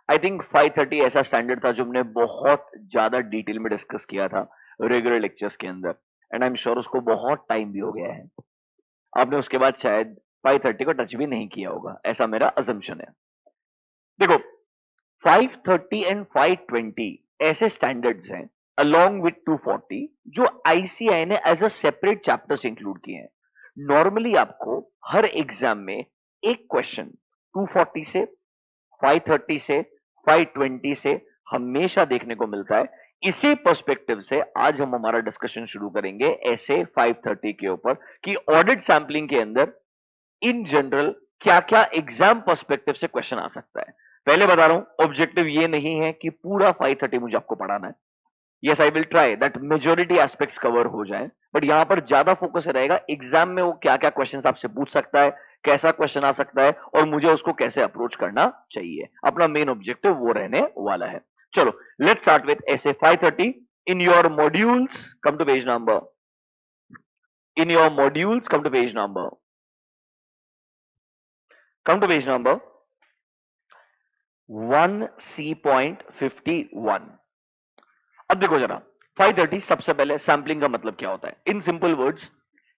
I think 530 ऐसा standard था जो हमने बहुत ज्यादा डिटेल में डिस्कस किया था रेगुलर लेक्चर्स के अंदर, एंड आई एम श्योर उसको बहुत टाइम भी हो गया है। आपने उसके बाद शायद 530 को टच भी नहीं किया होगा, ऐसा मेरा अजम्पशन है। देखो, 530 एंड 520 ऐसे स्टैंडर्ड्स हैं अलोंग विथ 240 जो आईसीआई ने as a separate chapters include किए हैं। नॉर्मली आपको हर एग्जाम में एक क्वेश्चन 240 से, 530 से, 520 से हमेशा देखने को मिलता है। इसी पर्सपेक्टिव से आज हम हमारा डिस्कशन शुरू करेंगे ऐसे 530 के ऊपर कि ऑडिट सैंपलिंग के अंदर इन जनरल क्या क्या एग्जाम पर्सपेक्टिव से क्वेश्चन आ सकता है। पहले बता रहा हूं, ऑब्जेक्टिव ये नहीं है कि पूरा 530 मुझे आपको पढ़ाना है। Yes, I will try that majority aspects cover हो जाए, बट यहां पर ज्यादा फोकस रहेगा एग्जाम में वो क्या क्या क्वेश्चन आपसे पूछ सकता है, कैसा क्वेश्चन आ सकता है और मुझे उसको कैसे अप्रोच करना चाहिए। अपना मेन ऑब्जेक्टिव वो रहने वाला है। चलो, लेट्स स्टार्ट विद ऐसे 530 in your modules. Come to page number, in your modules come to page number, come to page number 1C.51। अब देखो जरा, 530 सबसे पहले सैंपलिंग का मतलब क्या होता है इन सिंपल वर्ड्स।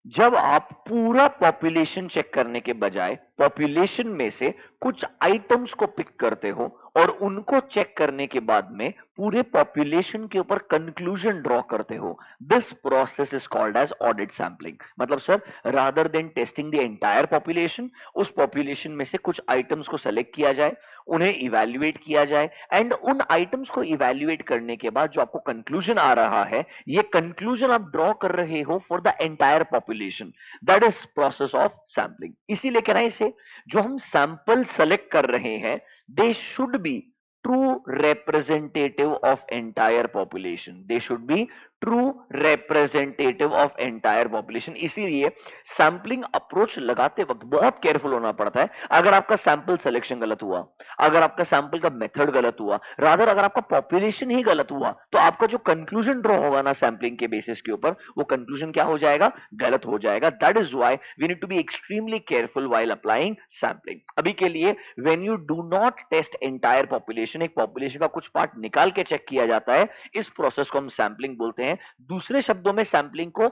जब आप पूरा पॉपुलेशन चेक करने के बजाय पॉपुलेशन में से कुछ आइटम्स को पिक करते हो और उनको चेक करने के बाद में पूरे पॉपुलेशन के ऊपर कंक्लूजन ड्रॉ करते हो, this process is called as audit sampling. मतलब sir, rather than testing the entire population, उस पॉपुलेशन में से कुछ आइटम्स को सेलेक्ट किया जाए, उन्हें इवैल्यूएट किया जाए, एंड उन आइटम्स को इवैल्यूएट करने के बाद जो आपको कंक्लूजन आ रहा है, ये कंक्लूजन आप ड्रॉ कर रहे हो for the entire population, that is process of sampling. इसीलिए कहना है इसे, जो हम सैंपल सेलेक्ट कर रहे हैं, they should be true representative of entire population, they should be true representative of entire population। इसीलिए सैंपलिंग अप्रोच लगाते वक्त बहुत केयरफुल होना पड़ता है। अगर आपका सैंपल सिलेक्शन गलत हुआ, अगर आपका सैंपल का मेथड गलत हुआ, रादर अगर आपका पॉपुलेशन ही गलत हुआ, तो आपका जो कंक्लूजन ड्रॉ होगा ना सैंपलिंग के बेसिस के ऊपर, वो कंक्लूजन क्या हो जाएगा, गलत हो जाएगा। That is why we need to be extremely careful while applying sampling. अभी के लिए when you do not test entire population, एक पॉपुलेशन का कुछ पार्ट निकाल के चेक किया जाता है, इस प्रोसेस को हम सैंपलिंग बोलते हैं। दूसरे शब्दों में सैंपलिंग को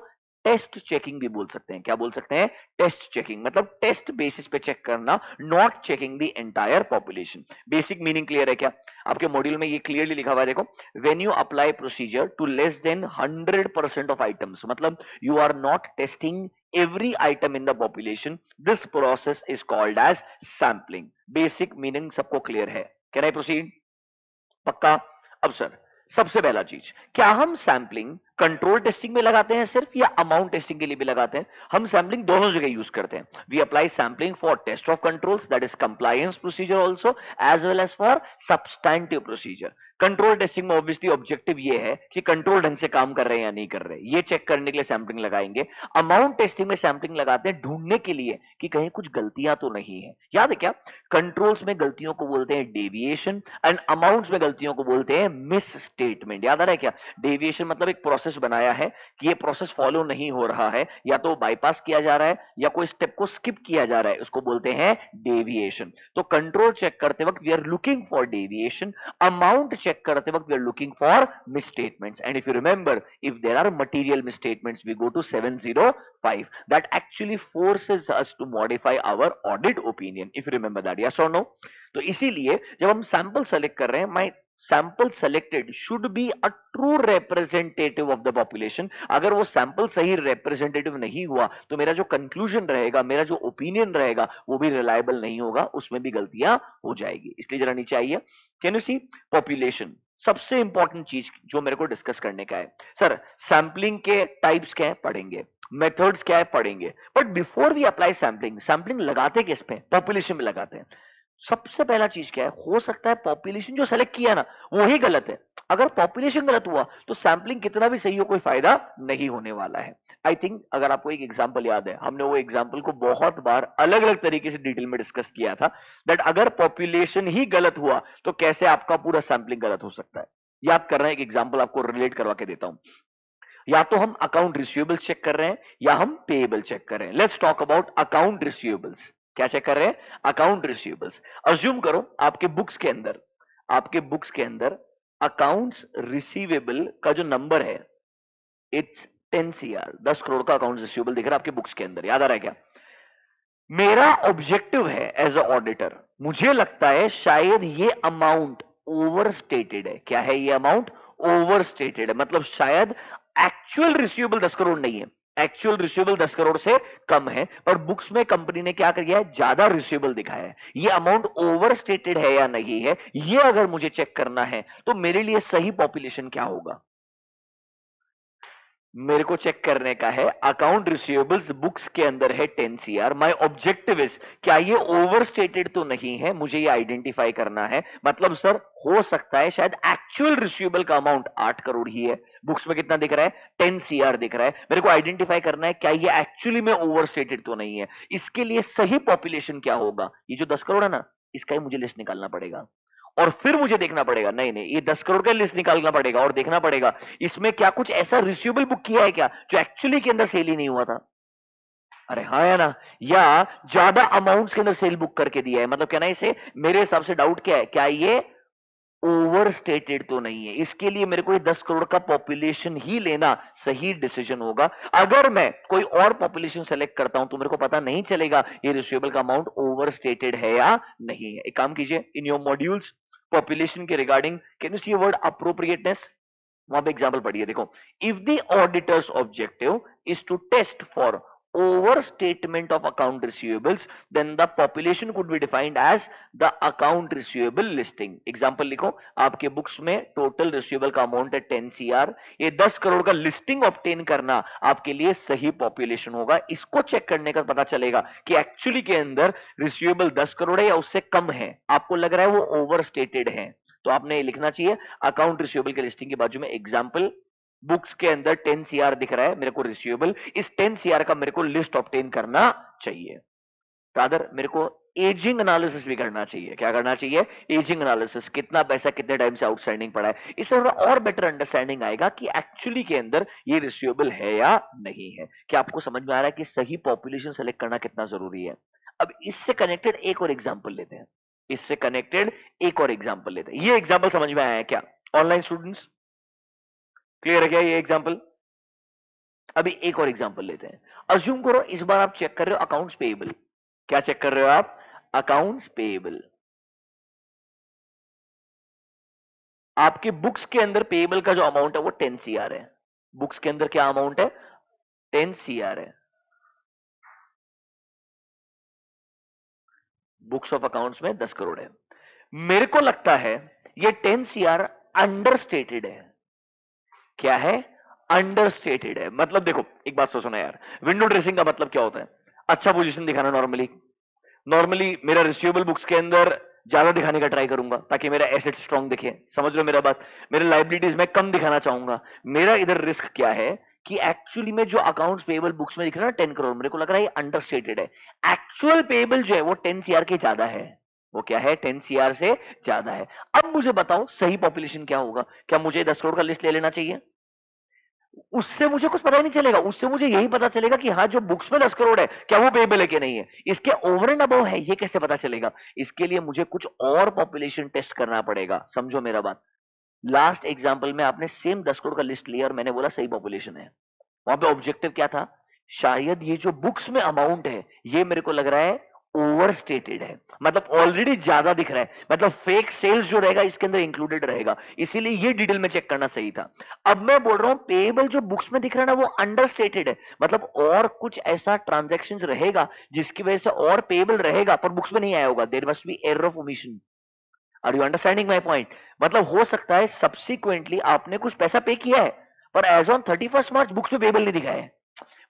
टेस्ट चेकिंग भी बोल सकते हैं। क्या बोल सकते हैं, टेस्ट चेकिंग। मतलब टेस्ट बेसिस पे चेक करना, not checking the entire population. Basic meaning clear है क्या? आपके मॉड्यूल में ये क्लियरली लिखा हुआ है, देखो, when you apply procedure to less than 100% of items, मतलब you are not testing every item in the population, this process is called as sampling। Basic meaning सबको क्लियर है? Can I proceed? पक्का? अब sir, सबसे पहला चीज, क्या हम सैंपलिंग कंट्रोल टेस्टिंग में लगाते हैं सिर्फ, या अमाउंट टेस्टिंग के लिए भी लगाते हैं? हम सैंपलिंग दोनों जगह यूज करते हैं। We apply sampling for test of controls, that is compliance procedure also, as well as for substantive procedure. Control testing में ऑब्वियसली ऑब्जेक्टिव ये है कि कंट्रोल ढंग से काम कर रहे हैं या नहीं कर रहे, ये चेक करने के लिए सैंपलिंग लगाएंगे। अमाउंट टेस्टिंग में सैंपलिंग लगाते हैं ढूंढने के लिए कि कहीं कुछ गलतियां तो नहीं है। याद है क्या? कंट्रोल्स में गलतियों को बोलते हैं डेविएशन, एंड अमाउंट्स में गलतियों को बोलते हैं मिस स्टेटमेंट। याद आ रहा है क्या? डेविएशन मतलब एक प्रोसेस बनाया है कि ये प्रोसेस फॉलो नहीं हो रहा है, या तो बाईपास किया जा रहा है या कोई स्टेप को स्किप किया जा रहा है, उसको बोलते हैं डेविएशन। तो कंट्रोल चेक करते वक्त we are looking for deviation, amount check करते वक्त we are looking for misstatements. And if you remember, if there are material misstatements, we go to 705, that actually forces us to modify our audit opinion, if you remember that, yes or no? तो इसीलिए जब हम sample select कर रहे हैं, my sample selected should be a true representative of the population। अगर वो sample सही रिप्रेजेंटेटिव नहीं हुआ, तो मेरा जो कंक्लूजन रहेगा, मेरा जो ओपिनियन रहेगा, वो भी रिलायबल नहीं होगा, उसमें भी गलतियां हो जाएगी। इसलिए जरा नीचे आइए। Can you see? पॉपुलेशन सबसे इंपॉर्टेंट चीज जो मेरे को डिस्कस करने का है। सर, सैंपलिंग के टाइप्स क्या है, पढ़ेंगे। मेथड्स क्या है, पढ़ेंगे। But before we apply sampling, sampling लगाते किस पे? पॉपुलेशन में लगाते हैं। सबसे पहला चीज क्या है, हो सकता है पॉपुलेशन जो सेलेक्ट किया ना, वो ही गलत है। अगर पॉपुलेशन गलत हुआ, तो सैंपलिंग कितना भी सही हो, कोई फायदा नहीं होने वाला है। आई थिंक अगर आपको एक एग्जांपल याद है, हमने वो एग्जांपल को बहुत बार अलग अलग तरीके से डिटेल में डिस्कस किया था, दैट अगर पॉपुलेशन ही गलत हुआ, तो कैसे आपका पूरा सैंपलिंग गलत हो सकता है। याद कर रहे हैं? एक एग्जांपल आपको रिलेट करवा के देता हूं। या तो हम अकाउंट रिसीवेबल्स चेक कर रहे हैं, या हम पेएबल चेक कर रहे हैं। Let's talk about account receivables. क्या चेक कर रहे हैं? Account receivables. अज्यूम करो आपके बुक्स के अंदर आपके बुक्स के अंदर अकाउंट्स रिसीवेबल का जो नंबर है इट्स 10 सीआर, 10 करोड़ का अकाउंट्स रिसीवेबल दिख रहा है आपके बुक्स के अंदर, याद आ रहा है क्या? मेरा ऑब्जेक्टिव है एज अ ऑडिटर, मुझे लगता है शायद ये अमाउंट ओवर स्टेटेड है। क्या है ये अमाउंट? ओवर स्टेटेड है, मतलब शायद एक्चुअल रिसीवेबल 10 करोड़ नहीं है, एक्चुअल रिसीवेबल 10 करोड़ से कम है, पर बुक्स में कंपनी ने क्या किया है, ज्यादा रिसीवेबल दिखाया है। ये अमाउंट ओवर स्टेटेड है या नहीं है, ये अगर मुझे चेक करना है तो मेरे लिए सही पॉपुलेशन क्या होगा? मेरे को चेक करने का है अकाउंट रिसीवेबल्स बुक्स के अंदर है 10 सीआर। माय ऑब्जेक्टिव इज, क्या ये ओवर स्टेटेड तो नहीं है, मुझे ये आइडेंटिफाई करना है। मतलब सर हो सकता है शायद एक्चुअल रिसीवेबल का अमाउंट 8 करोड़ ही है, बुक्स में कितना दिख रहा है, 10 सीआर दिख रहा है। मेरे को आइडेंटिफाई करना है क्या ये एक्चुअली में ओवर स्टेटेड तो नहीं है। इसके लिए सही पॉपुलेशन क्या होगा? ये जो 10 करोड़ है ना, इसका ही मुझे लिस्ट निकालना पड़ेगा, और फिर मुझे देखना पड़ेगा, नहीं नहीं ये 10 करोड़ का लिस्ट निकालना पड़ेगा और देखना पड़ेगा इसमें क्या कुछ ऐसा रिसीवेबल बुक किया है क्या जो एक्चुअली के अंदर सेल ही नहीं हुआ था। अरे हाँ या ना, या ज्यादा अमाउंट्स के अंदर सेल बुक करके दिया है, मतलब क्या ना, इसे मेरे हिसाब से डाउट क्या है, क्या ये ओवर स्टेटेड तो नहीं है। इसके लिए मेरे को ये 10 करोड़ का पॉपुलेशन ही लेना सही डिसीजन होगा। अगर मैं कोई और पॉपुलेशन सेलेक्ट करता हूं तो मेरे को पता नहीं चलेगा ये रिसीवेबल का अमाउंट ओवर स्टेटेड है या नहीं है। एक काम कीजिए, इन योर मॉड्यूल्स पॉपुलेशन के regarding can you see word appropriateness, वहां पे एग्जाम्पल पढ़िए, देखो, if the auditors objective is to test for overstatement of account receivables, then the population could be defined as the account receivable listing. Example लिखो, आपके books में total receivable का amount है 10 CR, ये 10 करोड़ का लिस्टिंग ऑब्टेन करना आपके लिए सही पॉपुलेशन होगा। इसको चेक करने का पता चलेगा कि एक्चुअली के अंदर रिसीवेबल 10 करोड़ है या उससे कम है, आपको लग रहा है वो ओवर स्टेटेड है, तो आपने लिखना चाहिए अकाउंट रिसीवेबल के लिस्टिंग के बाजू में एग्जाम्पल, बुक्स के अंदर 10 सीआर दिख रहा है मेरे को रिसीवेबल, इस 10 सीआर का मेरे को लिस्ट ऑब्टेन करना चाहिए। रादर मेरे को एजिंग एनालिसिस भी करना चाहिए। क्या करना चाहिए? एजिंग एनालिसिस, कितना पैसा कितने टाइम से आउटस्टैंडिंग पड़ा है, इससे थोड़ा और बेटर अंडरस्टैंडिंग आएगा कि एक्चुअली के अंदर ये रिसीवेबल है या नहीं है। क्या आपको समझ में आ रहा है कि सही पॉपुलेशन सेलेक्ट करना कितना जरूरी है? अब इससे कनेक्टेड एक और एग्जाम्पल लेते हैं, इससे कनेक्टेड एक और एग्जाम्पल लेते हैं। ये एग्जाम्पल समझ में आया है क्या ऑनलाइन स्टूडेंट्स? क्लियर है क्या ये एग्जाम्पल? अभी एक और एग्जांपल लेते हैं। अज्यूम करो इस बार आप चेक कर रहे हो अकाउंट्स पेएबल। क्या चेक कर रहे हो आप? Accounts payable. आपके बुक्स के अंदर पेएबल का जो अमाउंट है वो 10 सीआर है। बुक्स के अंदर क्या अमाउंट है? 10 सीआर है। बुक्स ऑफ अकाउंट्स में 10 करोड़ है। मेरे को लगता है ये 10 सीआर अंडरस्टेटेड है। क्या है? अंडरस्टेटेड है। मतलब देखो एक बात सोचो ना यार, विंडो ड्रेसिंग का मतलब क्या होता है? अच्छा पोजीशन दिखाना। नॉर्मली नॉर्मली मेरा रिसीवेबल बुक्स के अंदर ज्यादा दिखाने का ट्राई करूंगा ताकि मेरा एसेट स्ट्रांग दिखे, समझ लो मेरा बात। मेरे लाइबिलिटीज में कम दिखाना चाहूंगा। मेरा इधर रिस्क क्या है कि एक्चुअली में जो अकाउंट्स पेएबल बुक्स में दिख रहा है ना 10 करोड़, मेरे को लग रहा है ये अंडरस्टेटेड है। एक्चुअल पेएबल जो है वो 10 सीआर के ज्यादा है। वो क्या है? 10 सीआर से ज्यादा है। अब मुझे बताओ सही पॉपुलेशन क्या होगा? क्या मुझे 10 करोड़ का लिस्ट ले लेना चाहिए? उससे मुझे कुछ पता ही नहीं चलेगा, उससे मुझे यही पता चलेगा कि हाँ जो बुक्स में 10 करोड़ है क्या वो पेएबल है कि नहीं है। इसके ओवर एंड अबव है ये कैसे पता चलेगा? इसके लिए मुझे कुछ और पॉपुलेशन टेस्ट करना पड़ेगा, समझो मेरा बात। लास्ट एग्जांपल में आपने सेम 10 करोड़ का लिस्ट लिया और मैंने बोला सही पॉपुलेशन है। वहां पे ऑब्जेक्टिव क्या था? शायद ये जो बुक्स में अमाउंट है ये मेरे को लग रहा है ओवर स्टेटेड है, मतलब ऑलरेडी ज्यादा दिख रहा है, मतलब फेक सेल्स जो रहेगा इसके अंदर इंक्लूडेड रहेगा, इसीलिए ये डिटेल में चेक करना सही था। अब मैं बोल रहा हूं पेएबल जो बुक्स में दिख रहा है ना वो अंडर स्टेटेड है, मतलब और कुछ ऐसा ट्रांजेक्शन रहेगा जिसकी वजह से और पेएबल रहेगा पर बुक्स में नहीं आया होगा। There must be error of omission. Are you understanding my point? मतलब हो सकता है सब्सिक्वेंटली आपने कुछ पैसा पे किया है पर एज ऑन 31 मार्च बुक्स में पेएबल नहीं दिखा है,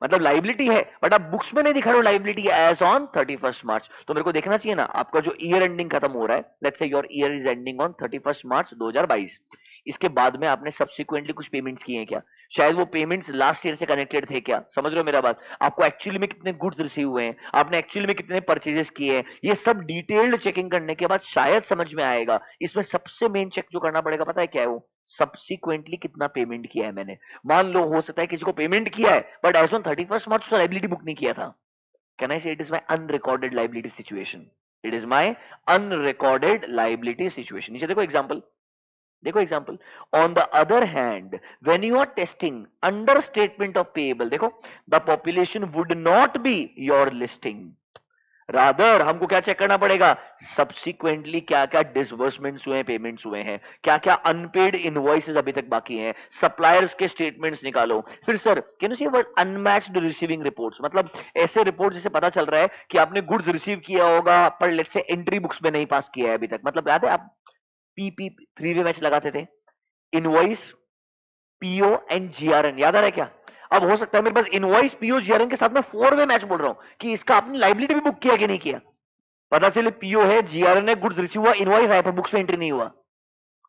मतलब लाइबिलिटी है बट आप बुक्स में नहीं दिखा रहे हो लाइबिलिटी एज ऑन 31 मार्च। तो मेरे को देखना चाहिए ना आपका जो ईयर एंडिंग खत्म हो रहा है, let's say your year is ending on 31 मार्च 2022, इसके बाद में आपने सब्सिक्वेंटली कुछ पेमेंट्स किए हैं क्या? शायद वो पेमेंट्स लास्ट ईयर से कनेक्टेड थे क्या? समझ रहे हो मेरा बात? आपको एक्चुअली में कितने गुड्स रिसीव हुए हैं, आपने एक्चुअली में कितने परचेजेस किए हैं, ये सब डिटेल्ड चेकिंग करने के बाद शायद समझ में आएगा। इसमें सबसे मेन चेक जो करना पड़ेगा पता है क्या है? वो सब्सिक्वेंटली कितना पेमेंट किया है मैंने। मान लो हो सकता है किसी को पेमेंट किया है बट एज ऑन 31 मार्च उसने लाइबिलिटी बुक नहीं किया था। Can I say it is my unrecorded liability situation? It is my unrecorded liability situation. नीचे देखो एग्जाम्पल, देखो example. On the other hand when you are testing under statement of payable, देखो the population would not be your listing, rather हमको क्या check करना पड़ेगा, subsequently क्या क्या डिसबर्समेंट्स हुए हैं, पेमेंट्स हुए हैं, क्या क्या अनपेड इनवॉइसेस अभी तक बाकी हैं, सप्लायर्स के स्टेटमेंट्स निकालो। फिर sir can you see word unmatched receiving reports, मतलब ऐसे रिपोर्ट जिसे पता चल रहा है कि आपने गुड्स रिसीव किया होगा पर लेट्स से एंट्री बुक्स में नहीं पास किया है अभी तक। मतलब याद है आप पीपी थ्री वे मैच लगाते थे, इनवॉइस, पीओ एंड जीआरएन, याद आ रहा है क्या? अब हो सकता है मेरे पास इनवॉइस, पीओ, जीआरएन के साथ में फोर वे मैच बोल रहा हूं कि इसका आपने लाइबिलिटी भी बुक किया कि नहीं किया। पता चले पीओ है, जीआरएन है, गुड्स रिसीव हुआ, इनवॉइस आया पर बुक्स में एंट्री नहीं हुआ।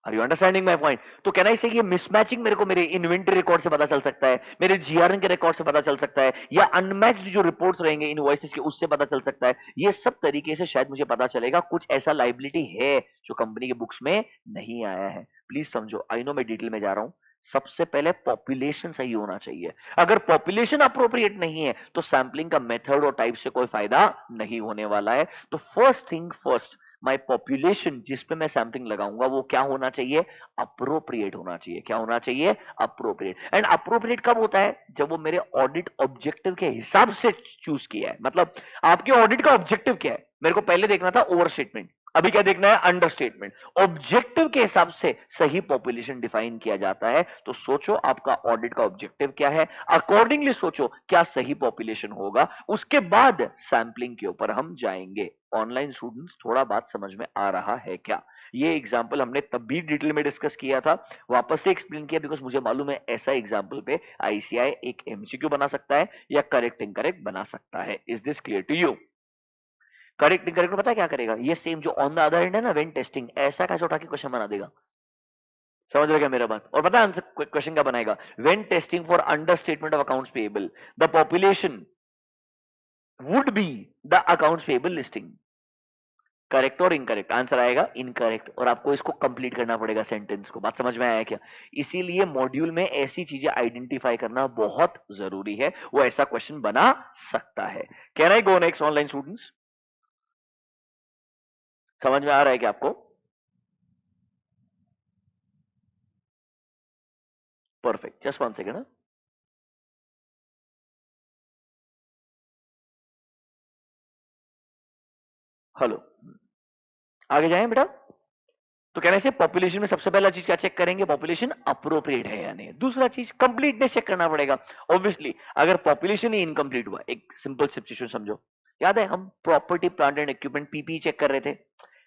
Are you understanding my point? तो कहना इसे ये मिसमैचिंग मेरे को मेरे इन्वेंटरी रिकॉर्ड से पता चल सकता है, मेरे जीआरएन के रिकॉर्ड से पता चल सकता है, या अनमैच्ड जो रिपोर्ट्स रहेंगे इनवॉइसेस के उससे पता चल सकता है। ये सब तरीके से शायद मुझे पता चलेगा कुछ ऐसा लाइबिलिटी है जो कंपनी के बुक्स में नहीं आया है। प्लीज समझो, आई नो मैं डिटेल में जा रहा हूं। सबसे पहले पॉपुलेशन सही होना चाहिए। अगर पॉपुलेशन अप्रोप्रिएट नहीं है तो सैंपलिंग का मेथड और टाइप से कोई फायदा नहीं होने वाला है। तो first thing first, my population जिस पे मैं सैंपलिंग लगाऊंगा वो क्या होना चाहिए, अप्रोप्रिएट होना चाहिए। क्या होना चाहिए, अप्रोप्रिएट। एंड अप्रोप्रिएट कब होता है, जब वो मेरे ऑडिट ऑब्जेक्टिव के हिसाब से चूज किया है। मतलब आपके ऑडिट का ऑब्जेक्टिव क्या है, मेरे को पहले देखना था ओवर स्टेटमेंट, अभी क्या देखना है, अंडर स्टेटमेंट। ऑब्जेक्टिव के हिसाब से सही पॉपुलेशन डिफाइन किया जाता है। तो सोचो आपका ऑडिट का ऑब्जेक्टिव क्या है, अकॉर्डिंगली सोचो क्या सही पॉपुलेशन होगा, उसके बाद सैंपलिंग के ऊपर हम जाएंगे। ऑनलाइन स्टूडेंट्स थोड़ा बात समझ में आ रहा है क्या? ये एग्जाम्पल हमने तब भी डिटेल में डिस्कस किया था, वापस से एक्सप्लेन किया बिकॉज मुझे मालूम है ऐसा एग्जाम्पल पे आईसीआई एक एमसीक्यू बना सकता है या करेक्ट इनकरेक्ट बना सकता है। Is this clear to you? Correct incorrect पता है क्या करेगा, ये सेम जो ऑन द अदर एंड है ना, वेन टेस्टिंग, ऐसा कैसे उठा के क्वेश्चन बना देगा। समझ रहे क्या मेरा बात? और पता है आंसर क्वेश्चन क्या बनाएगा, when testing for under statement of accounts payable the population would be the accounts payable listing. Correct और इनकरेक्ट, आंसर आएगा इनकरेक्ट, और आपको इसको कंप्लीट करना पड़ेगा सेंटेंस को। बात समझ में आया क्या? इसीलिए मॉड्यूल में ऐसी चीजें आइडेंटिफाई करना बहुत जरूरी है, वो ऐसा क्वेश्चन बना सकता है। Can I go next online students? समझ में आ रहा है क्या आपको? Perfect, just one second. Hello, आगे जाएं बेटा। तो कहने से पॉपुलेशन में सबसे पहला चीज क्या चेक करेंगे, पॉपुलेशन अप्रोप्रिएट है या नहीं। दूसरा चीज कंप्लीटनेस चेक करना पड़ेगा। ऑब्वियसली अगर पॉपुलेशन ही इनकम्प्लीट हुआ, एक सिंपल सिचुएशन समझो, याद है हम property plant and equipment PPE check कर रहे थे,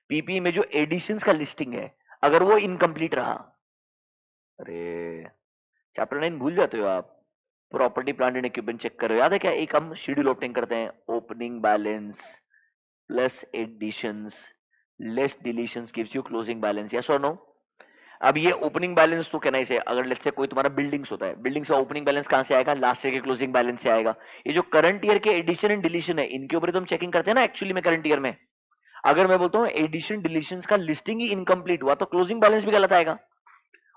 पीपीई में जो एडिशंस का लिस्टिंग है अगर वो इनकम्प्लीट रहा, अरे चैप्टर 9 भूल जाते हो आप। Property plant and equipment check कर रहे हो, याद है क्या, एक हम शेड्यूल ऑप्टिंग करते हैं, opening balance plus additions less deletions gives you closing balance, yes और नो? अब ये ओपनिंग बैलेंस तो कहना इसे, अगर लेट्स से कोई तुम्हारा बिल्डिंग्स होता है, बिल्डिंग्स का ओपनिंग बैलेंस कहां से आएगा, लास्ट ईयर के क्लोजिंग बैलेंस से आएगा। ये जो करंट ईयर के एडिशन एंड डिलीशन है इनके ऊपर तो हम चेकिंग करते हैं ना एक्चुअली में करंट ईयर में। अगर मैं बोलता हूँ एडिशन डिलीशन का लिस्टिंग ही इनकम्प्लीट हुआ तो क्लोजिंग बैलेंस भी गलत आएगा।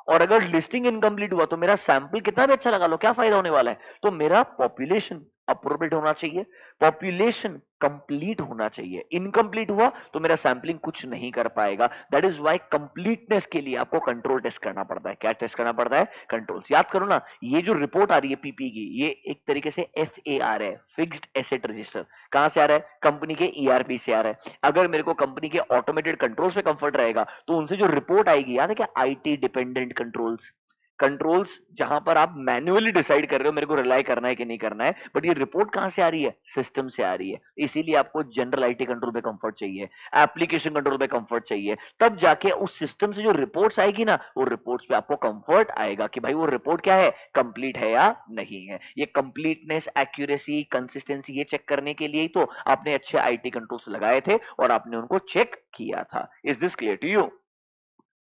और अगर लिस्टिंग इनकम्प्लीट हुआ तो मेरा सैंपल कितना भी अच्छा लगा लो, क्या फायदा होने वाला है? तो मेरा पॉपुलेशन अप्रोप्रिएट होना चाहिए, पॉपुलेशन कंप्लीट होना चाहिए। इनकम्प्लीट हुआ तो मेरा सैंपलिंग कुछ नहीं कर पाएगा। दैट इज व्हाई कंप्लीटनेस के लिए आपको कंट्रोल टेस्ट करना पड़ता है। क्या टेस्ट करना पड़ता है? कंट्रोल्स। याद करो ना, ये जो रिपोर्ट आ रही है पीपी की, ये एक तरीके से FAR है, फिक्स्ड एसेट रजिस्टर। कहां से आ रहा है? कंपनी के ERP से आ रहा है। अगर मेरे को कंपनी के ऑटोमेटेड कंट्रोल्स पे कंफर्ट रहेगा तो उनसे जो रिपोर्ट आएगी, याद है क्या, IT डिपेंडेंट कंट्रोल्स, कंट्रोल्स जहां पर आप मैन्युअली डिसाइड कर रहे हो मेरे को रिलाई करना है कि नहीं करना है, बट ये रिपोर्ट कहां से आ रही है? सिस्टम से आ रही है। इसीलिए आपको जनरल IT कंट्रोल पे कंफर्ट चाहिए, एप्लीकेशन कंट्रोल पे कंफर्ट चाहिए, तब जाके उस सिस्टम से जो रिपोर्ट्स आएगी ना, वो रिपोर्ट्स पे आपको कंफर्ट आएगा कि भाई वो रिपोर्ट क्या है, कंप्लीट है या नहीं है। ये कंप्लीटनेस, एक्यूरेसी, कंसिस्टेंसी ये चेक करने के लिए ही तो आपने अच्छे IT कंट्रोल्स लगाए थे और आपने उनको चेक किया था। Is this clear to you?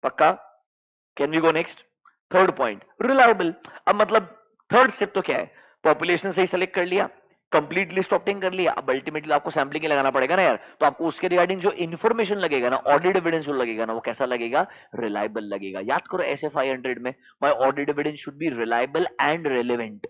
पक्का? Can we go next? Third point, reliable. अब मतलब थर्ड स्टेप तो क्या है, पॉपुलेशन सही सेलेक्ट कर लिया, कंप्लीट लिस्ट ऑप्टिंग कर लिया, अब अल्टीमेटली आपको सैंपलिंग लगाना पड़ेगा ना यार, तो आपको उसके रिगार्डिंग जो इन्फॉर्मेशन लगेगा ना, ऑडिट एविडेंस जो लगेगा ना, वो कैसा लगेगा? रिलायबल लगेगा। याद करो SF 500 में, my audit evidence should be reliable and relevant.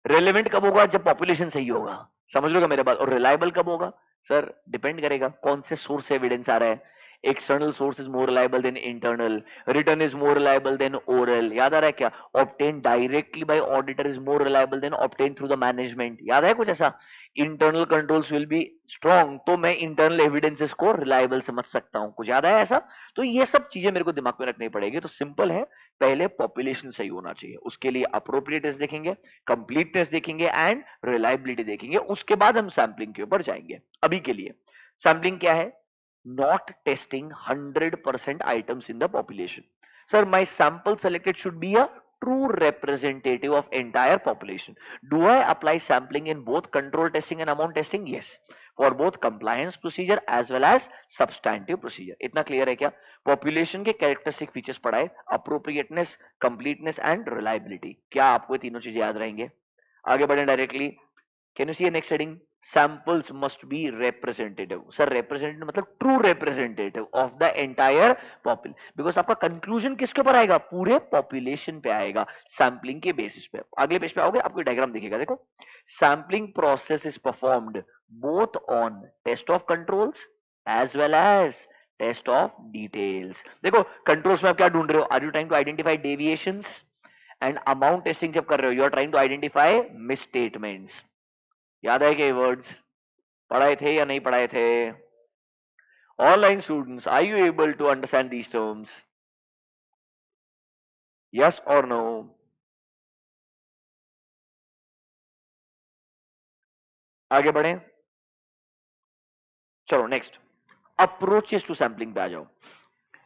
Relevant कब होगा? जब पॉपुलेशन सही होगा। समझ लो मेरे बात। और रिलायबल कब होगा? सर डिपेंड करेगा कौन से सोर्स से एविडेंस आ रहा है। External source is more reliable then internal, return is more reliable then oral, याद आ रहा है क्या? Obtain directly by auditor is more reliable then obtain through the management, याद है कुछ ऐसा? Internal controls will be strong, तो मैं इंटरनल एविडेंसेस को रिलायबल समझ सकता हूं, कुछ याद है ऐसा? तो ये सब चीजें मेरे को दिमाग में रखनी पड़ेगी। तो सिंपल है, पहले पॉपुलेशन सही होना चाहिए, उसके लिए अप्रोप्रिएटनेस देखेंगे, कंप्लीटनेस देखेंगे एंड रिलायबिलिटी देखेंगे, उसके बाद हम सैंपलिंग के ऊपर जाएंगे। अभी के लिए सैंपलिंग क्या है? Not testing 100% items in the population. Sir my sample selected should be a true representative of entire population. Do I apply sampling in both control testing and amount testing? Yes, for both compliance procedure as well as substantive procedure. इतना clear है क्या? Population के characteristic features पढ़ाए, appropriateness, completeness and reliability. क्या आपको ये तीनों चीजें याद रहेंगे? आगे बढ़े directly. Can you see next heading? Samples must be representative. Sir representative मतलब true representative of the entire population, because आपका कंक्लूजन किसके ऊपर आएगा? पूरे पॉपुलेशन पे आएगा, सैंपलिंग के बेसिस पे। अगले पेज पे आओगे, आपको डायग्राम दिखेगा, देखो। Sampling process is performed both on test of controls as well as test of details. देखो कंट्रोल्स में आप क्या ढूंढ रहे हो? Are you trying to identify deviations? And amount testing जब कर रहे हो, you are trying to identify misstatements. याद है कि वर्ड्स पढ़ाए थे या नहीं पढ़ाए थे? Online students, are you able to understand these terms? Yes और नो? आगे बढ़े, चलो नेक्स्ट, अप्रोचेस टू सैंपलिंग पे आ जाओ।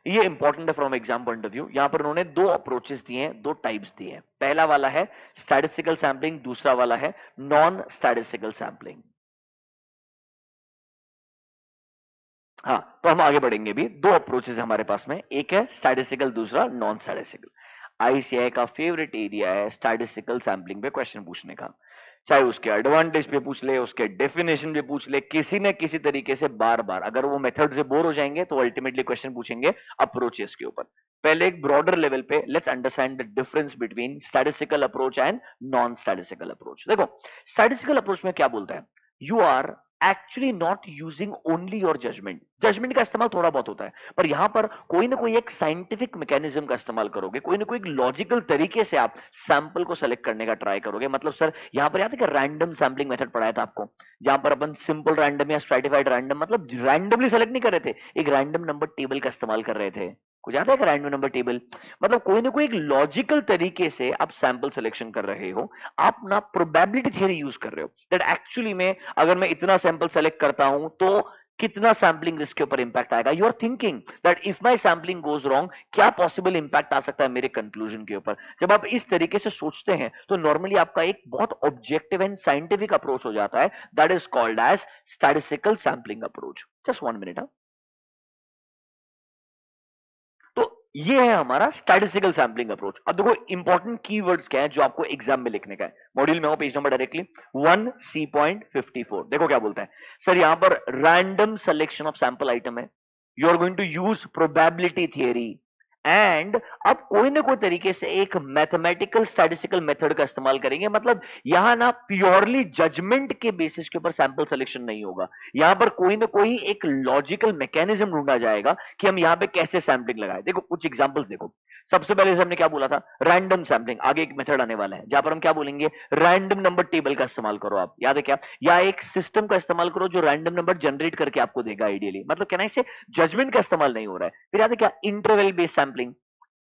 ये इंपॉर्टेंट है from exam point of view. यहां पर उन्होंने दो अप्रोचेस दिए हैं, दो टाइप्स दिए हैं। पहला वाला है स्टैटिस्टिकल सैंपलिंग, दूसरा वाला है नॉन स्टैटिस्टिकल सैंपलिंग। हाँ, तो हम आगे बढ़ेंगे भी। दो अप्रोचेस है हमारे पास में, एक है स्टैटिस्टिकल, दूसरा नॉन स्टैटिस्टिकल। आईसीआई का फेवरेट एरिया है स्टैटिस्टिकल सैंपलिंग पे क्वेश्चन पूछने का, चाहे उसके एडवांटेज पे पूछ ले, उसके डेफिनेशन पे पूछ ले, किसी न किसी तरीके से बार बार। अगर वो मेथड से बोर हो जाएंगे तो अल्टीमेटली क्वेश्चन पूछेंगे अप्रोचेस के ऊपर। पहले एक ब्रॉडर लेवल पे let's understand the difference between statistical approach and non statistical approach. देखो स्टैटिस्टिकल अप्रोच में क्या बोलता है? You are actually not using only your judgement. Judgement का इस्तेमाल थोड़ा बहुत होता है, पर यहां पर कोई ना कोई एक साइंटिफिक मैकेनिज्म का इस्तेमाल करोगे, कोई ना कोई लॉजिकल तरीके से आप सैंपल को सेलेक्ट करने का ट्राई करोगे। मतलब सर यहां पर याद है कि रैंडम सैंपलिंग मेथड पढ़ाया था आपको, जहां पर अपन सिंपल रैंडम या स्ट्रैटिफाइड रैंडम, मतलब रैंडमली सेलेक्ट नहीं कर रहे थे, एक रैंडम नंबर टेबल का इस्तेमाल कर रहे थे। कुछ आता है कि रैंडम नंबर टेबल, मतलब कोई ना कोई एक लॉजिकल तरीके से आप सैंपल सिलेक्शन कर रहे हो, आप ना प्रोबेबिलिटी थ्योरी यूज कर रहे हो दैट एक्चुअली में अगर मैं इतना सैंपल सेलेक्ट करता हूं तो कितना सैंपलिंग रिस्क के ऊपर इंपैक्ट आएगा। You are thinking that if my sampling goes wrong, क्या पॉसिबल इंपैक्ट आ सकता है मेरे कंक्लूजन के ऊपर। जब आप इस तरीके से सोचते हैं तो नॉर्मली आपका एक बहुत ऑब्जेक्टिव एंड साइंटिफिक अप्रोच हो जाता है, that is called as statistical sampling approach. Just 1 minute. तो ये है हमारा स्टैटिस्टिकल सैंपलिंग अप्रोच। अब देखो इंपॉर्टेंट कीवर्ड्स क्या है जो आपको एग्जाम में लिखने का है। मॉड्यूल में हो, पेज नंबर डायरेक्टली 1C.54। देखो क्या बोलता है सर, यहां पर random selection of sample item है, you are going to use probability theory and अब कोई ना कोई तरीके से एक मैथमेटिकल स्टैटिस्टिकल मेथड का इस्तेमाल करेंगे। मतलब यहां ना प्योरली जजमेंट के बेसिस के ऊपर सैंपल सिलेक्शन नहीं होगा, यहां पर कोई ना कोई एक लॉजिकल मैकेनिज्म ढूंढा जाएगा कि हम यहां पे कैसे सैंपलिंग लगाए। देखो कुछ एग्जांपल्स देखो। सबसे पहले हमने क्या बोला था? Random sampling. आगे एक मेथड आने वाला है जहां पर हम क्या बोलेंगे? रैंडम नंबर टेबल का इस्तेमाल करो। आप याद है क्या? या एक सिस्टम का इस्तेमाल करो जो रैंडम नंबर जनरेट करके आपको देगा आइडियली। मतलब कहना इससे जजमेंट का इस्तेमाल नहीं हो रहा है। फिर याद है क्या? इंटरवल बेस्ड सैंपलिंग,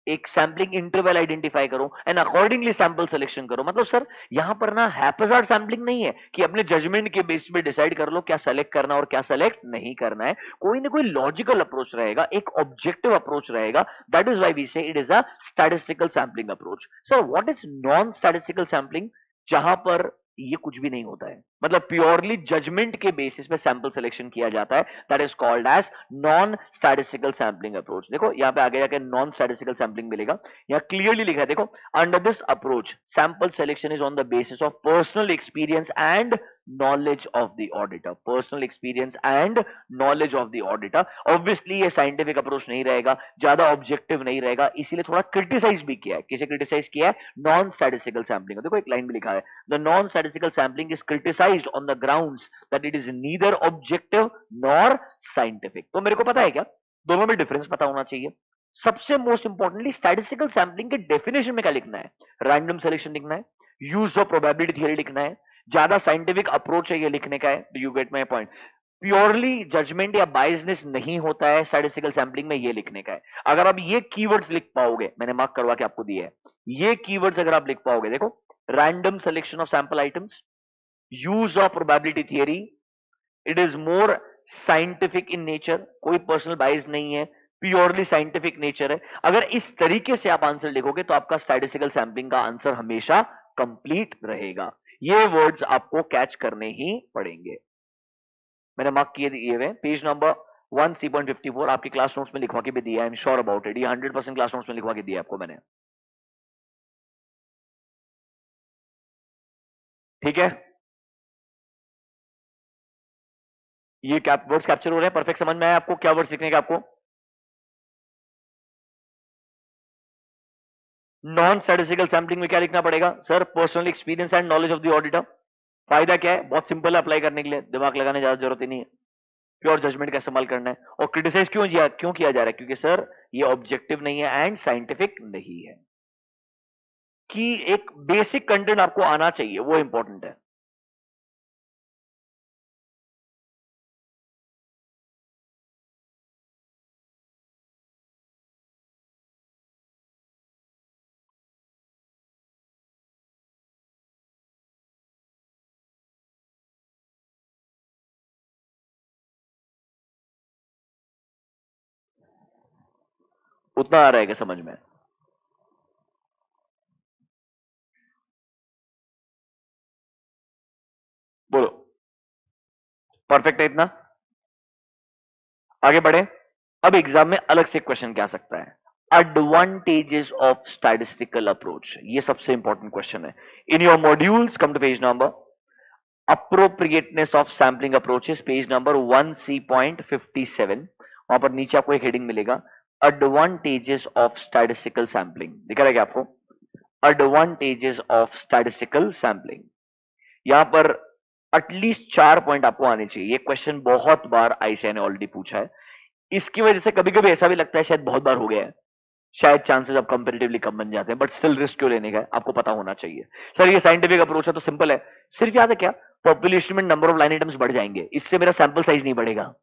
एक सैंपलिंग इंटरवल आइडेंटिफाई करो एंड अकॉर्डिंगली सैंपल सिलेक्शन करो। मतलब सर यहां पर ना हैप्पीजार्ड सैंपलिंग नहीं है कि अपने जजमेंट के बेस पे डिसाइड कर लो क्या सेलेक्ट करना और क्या सेलेक्ट नहीं करना है। कोई ना कोई लॉजिकल अप्रोच रहेगा, एक ऑब्जेक्टिव अप्रोच रहेगा। That is why we say it is a statistical sampling approach. Sir what is non statistical sampling? जहां पर ये कुछ भी नहीं होता है, मतलब प्योरली जजमेंट के बेसिस पे सैंपल सिलेक्शन किया जाता है, that is called as non statistical sampling approach. देखो यहां पे आगे जाके नॉन स्टैटिस्टिकल सैंपलिंग मिलेगा, यहां क्लियरली लिखा है, देखो under this approach sample selection is on the basis of personal experience and knowledge of the auditor. Personal experience and knowledge of the auditor. Obviously ये साइंटिफिक अप्रोच नहीं रहेगा, ज्यादा objective नहीं रहेगा, इसीलिए थोड़ा क्रिटिसाइज भी किया है। किसे क्रिटिसाइज किया है? Non statistical sampling. देखो एक लाइन भी लिखा है, the non statistical sampling is criticised criticised on the grounds that it is neither objective nor scientific. तो मेरे को पता है क्या, दोनों में डिफरेंस पता होना चाहिए। सबसे मोस्ट इंपॉर्टेंटली स्टैटिस्टिकल सैंपलिंग के डेफिनेशन में क्या लिखना है, रैंडम सिलेक्शन लिखना है, यूज ऑफ प्रोबेबिलिटी थियरी लिखना है, ज्यादा साइंटिफिक अप्रोच है ये लिखने का है। Do you get my point? Purely judgement या बायसनेस नहीं होता है स्टैटिस्टिकल सैंपलिंग में, ये लिखने का है। अगर आप ये कीवर्ड्स लिख पाओगे, मैंने मार्क करवा के आपको दिए है, ये कीवर्ड्स अगर आप लिख पाओगे, देखो, random selection of sample items, use of probability theory, it is more scientific in nature, कोई पर्सनल बाइस नहीं है, प्योरली साइंटिफिक नेचर है। अगर इस तरीके से आप आंसर लिखोगे तो आपका स्टैटिस्टिकल सैंपलिंग का आंसर हमेशा कंप्लीट रहेगा। ये वर्ड्स आपको कैच करने ही पड़ेंगे। मैंने मार्क किए दिए हुए पेज नंबर 1C.54 आपके क्लास नोट्स में लिखवा के भी दिया है। I am sure about it, ये 100% क्लास नोट्स में लिखवा के दिया आपको मैंने, ठीक है? ये क्या वर्ड्स कैप्चर हो रहे हैं? परफेक्ट समझ में आया आपको क्या वर्ड्स लिखने का आपको? नॉन स्टैटिस्टिकल सैंपलिंग में क्या लिखना पड़ेगा sir? Personal experience and knowledge of the auditor. फायदा क्या है? बहुत सिंपल है अप्लाई करने के लिए, दिमाग लगाने ज्यादा जरूरत ही नहीं है, प्योर जजमेंट का इस्तेमाल करना है। और क्रिटिसाइज क्यों किया जा रहा है? क्योंकि सर ये ऑब्जेक्टिव नहीं है एंड साइंटिफिक नहीं है। कि एक बेसिक कंटेंट आपको आना चाहिए, वो इंपॉर्टेंट है। उतना आ रहा है क्या समझ में? बोलो, परफेक्ट है इतना? आगे बढ़े। अब एग्जाम में अलग से क्वेश्चन क्या आ सकता है, एडवांटेजेस ऑफ स्टैटिस्टिकल अप्रोच, ये सबसे इंपॉर्टेंट क्वेश्चन है। In your modules come to page number appropriateness of sampling approaches, page number 1C.57, वहां पर नीचे आपको एक हेडिंग मिलेगा, एडवांटेजेस ऑफ स्टैटिस्टिकल सैम्पलिंग। दिख रहा है क्या आपको? Advantages of statistical sampling. यहां पर एटलीस्ट 4 पॉइंट आपको आने चाहिए। ये क्वेश्चन बहुत बार आईसीआई ने ऑलरेडी पूछा है, इसकी वजह से कभी कभी ऐसा भी लगता है शायद बहुत बार हो गया है, शायद चांसेस अब कंपेरेटिवली कम बन जाते हैं, बट स्टिल रिस्क क्यों लेने का है, आपको पता होना चाहिए। सर ये साइंटिफिक अप्रोच है तो सिंपल है, सिर्फ याद है क्या, पॉपुलेशन में नंबर ऑफ लाइन आइटम्स बढ़ जाएंगे, इससे मेरा सैंपल साइज नहीं बढ़ेगा।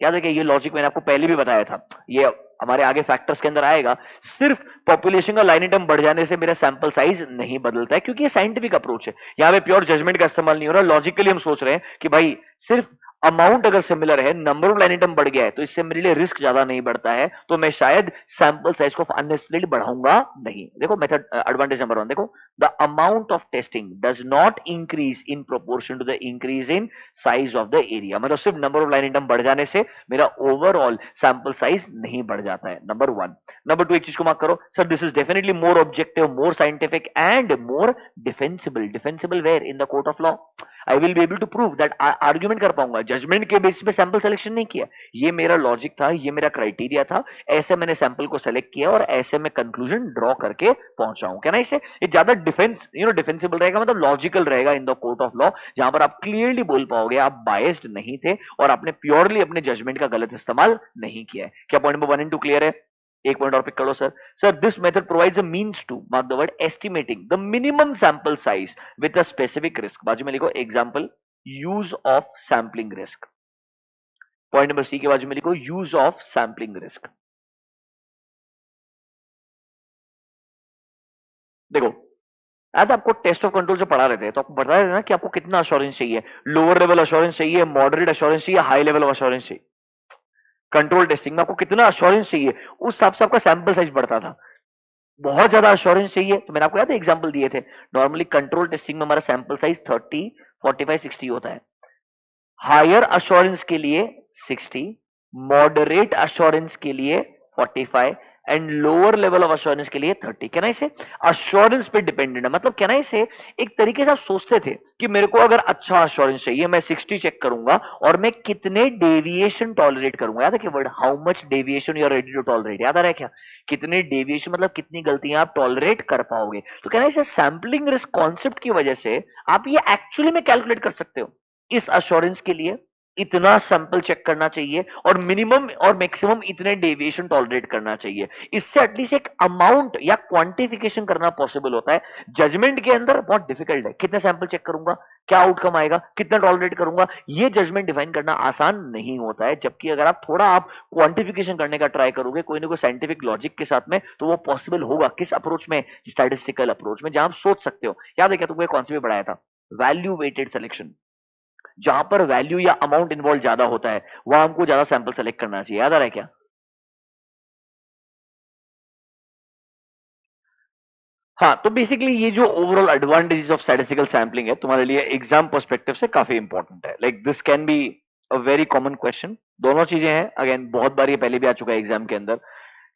याद है क्या, ये लॉजिक मैंने आपको पहले भी बताया था, ये हमारे आगे फैक्टर्स के अंदर आएगा। सिर्फ पॉपुलेशन का लाइन आइटम बढ़ जाने से मेरा सैंपल साइज नहीं बदलता है, क्योंकि ये साइंटिफिक अप्रोच है, यहाँ पे प्योर जजमेंट का इस्तेमाल नहीं हो रहा। लॉजिकली हम सोच रहे हैं कि भाई सिर्फ अमाउंट अगर सिमिलर है, नंबर ऑफ लाइन आइटम बढ़ गया है, तो इससे मेरे लिए रिस्क ज्यादा नहीं बढ़ता है, तो मैं शायद सैंपल साइज को अननेसेसरीली बढ़ाऊंगा नहीं। देखो मेथड, एडवांटेज नंबर 1 देखो, the amount of testing does not increase in proportion to the increase in size of the area. मतलब सिर्फ नंबर ऑफ लाइन आइटम बढ़ जाने से मेरा ओवरऑल सैंपल साइज नहीं बढ़ जाता है, नंबर 1। नंबर 2 एक चीज को मार्क करो, sir this is definitely more objective, more scientific and more defensible. Defensible where? In the court of law. I will be able to prove that, argument कर पाऊंगा, जजमेंट के बेसिस पे sample selection नहीं किया, ये मेरा logic था, ये मेरा क्राइटेरिया था, ऐसे मैंने सैंपल को सेलेक्ट किया और ऐसे मैं कंक्लूजन ड्रॉ करके पहुंचा हूं। क्या ना, इससे ये ज्यादा डिफेंस डिफेंसिबल रहेगा, मतलब लॉजिकल रहेगा इन द कोर्ट ऑफ लॉ, जहां पर आप क्लियरली बोल पाओगे आप बायस्ड नहीं थे और आपने प्योरली अपने जजमेंट का गलत इस्तेमाल नहीं किया है। क्या पॉइंट नंबर 1 एंड 2 क्लियर है? एक पॉइंट और पिक कर लो sir. Sir this method provides a means to mark the word estimating the minimum sample size with a specific risk. बाजू में लिखो example use of sampling risk. Point number C के बाजू में लिखो यूज ऑफ सैंपलिंग रिस्क। देखो आज आपको टेस्ट ऑफ कंट्रोल जो पढ़ा रहे थे तो आपको बता रहे थे ना कि आपको कितना अश्योरेंस चाहिए, लोअर लेवल अश्योरेंस चाहिए, मॉडरेट अश्योरेंस चाहिए, हाई लेवल ऑफ अश्योरेंस चाहिए। कंट्रोल टेस्टिंग में आपको कितना अश्योरेंस चाहिए उस हिसाब से आपका सैंपल साइज बढ़ता था। बहुत ज्यादा अश्योरेंस चाहिए तो मैंने आपको याद है एग्जांपल दिए थे, नॉर्मली कंट्रोल टेस्टिंग में हमारा सैंपल साइज 30, 45, 60 होता है। हायर अश्योरेंस के लिए 60, मॉडरेट अश्योरेंस के लिए 45 and lower level of assurance के लिए 30। कहना इसे अश्योरेंस पे डिपेंडेंट है, मतलब कहना इसे एक तरीके से आप सोचते थे कि मेरे को अगर अच्छा अश्योरेंस चाहिए मैं 60 चेक करूंगा और मैं कितने डेविएशन टॉलरेट करूंगा। याद है कि word how much deviation you are ready to tolerate, याद आ रहा है क्या? कितने डेविएशन मतलब कितनी गलतियां आप टॉलरेट कर पाओगे। तो कहना इसे सैंपलिंग रिस्क कॉन्सेप्ट की वजह से आप ये एक्चुअली में कैलकुलेट कर सकते हो इस अश्योरेंस के लिए इतना सैंपल चेक करना चाहिए और मिनिमम और मैक्सिमम इतने डेविएशन टॉलरेट करना चाहिए। इससे एटलीस्ट एक अमाउंट या क्वांटिफिकेशन करना पॉसिबल होता है। जजमेंट के अंदर बहुत डिफिकल्ट है, कितने सैंपल चेक करूंगा, क्या आउटकम आएगा, कितना टॉलरेट करूंगा, ये जजमेंट डिफाइन करना आसान नहीं होता है। जबकि अगर आप थोड़ा आप क्वांटिफिकेशन करने का ट्राई करोगे कोई ना कोई साइंटिफिक लॉजिक के साथ में, तो वो पॉसिबल होगा। किस अप्रोच में? स्टैटिस्टिकल अप्रोच में, जहां आप सोच सकते हो। याद है क्या तुमको कॉन्सेप्ट भी पढ़ाया था, वैल्यू वेटेड सिलेक्शन। जहां पर वैल्यू या अमाउंट इन्वॉल्व ज्यादा होता है वहां हमको ज्यादा सैंपल सेलेक्ट करना चाहिए। याद आ रहा है क्या? हाँ, तो बेसिकली ये जो overall advantages of statistical sampling है तुम्हारे लिए एग्जाम पर्सपेक्टिव से काफी इंपॉर्टेंट है। Like this can be a very common question. दोनों चीजें हैं, अगेन बहुत बार ये पहले भी आ चुका है एग्जाम के अंदर।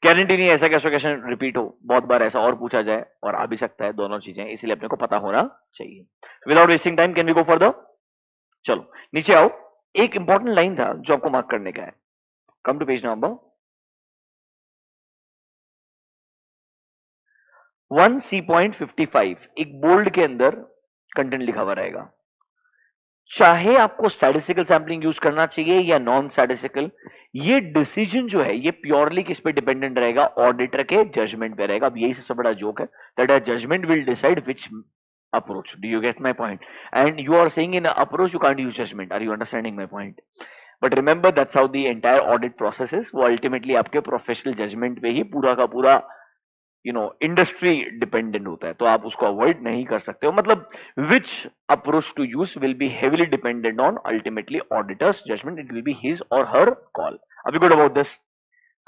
गारंटी नहीं है ऐसा कैसा क्वेश्चन रिपीट हो, बहुत बार ऐसा और पूछा जाए और आ भी सकता है, दोनों चीजें, इसलिए अपने को पता होना चाहिए। Without wasting time can we go further? चलो नीचे आओ। एक इंपॉर्टेंट लाइन था जो आपको मार्क करने का है। Come to page number 1C.55। एक बोल्ड के अंदर कंटेंट लिखा हुआ रहेगा। चाहे आपको स्टैटिस्टिकल सैंपलिंग यूज करना चाहिए या नॉन स्टैटिस्टिकल, ये डिसीजन जो है ये प्योरली किस पे डिपेंडेंट रहेगा? ऑडिटर के जजमेंट पे रहेगा। अब यही सबसे बड़ा जोक है, that a judgement will decide which approach. Do you get my point? And you are saying in an approach you can't use judgment. Are you understanding my point? But remember that's how the entire audit process is. वो ultimately आपके professional judgement पे ही पूरा का पूरा industry dependent होता है, तो आप उसको अवॉइड नहीं कर सकते हो। मतलब which approach to use will be heavily dependent on ultimately auditor's judgement, it will be his or her call. अभी गुड अबाउट दिस।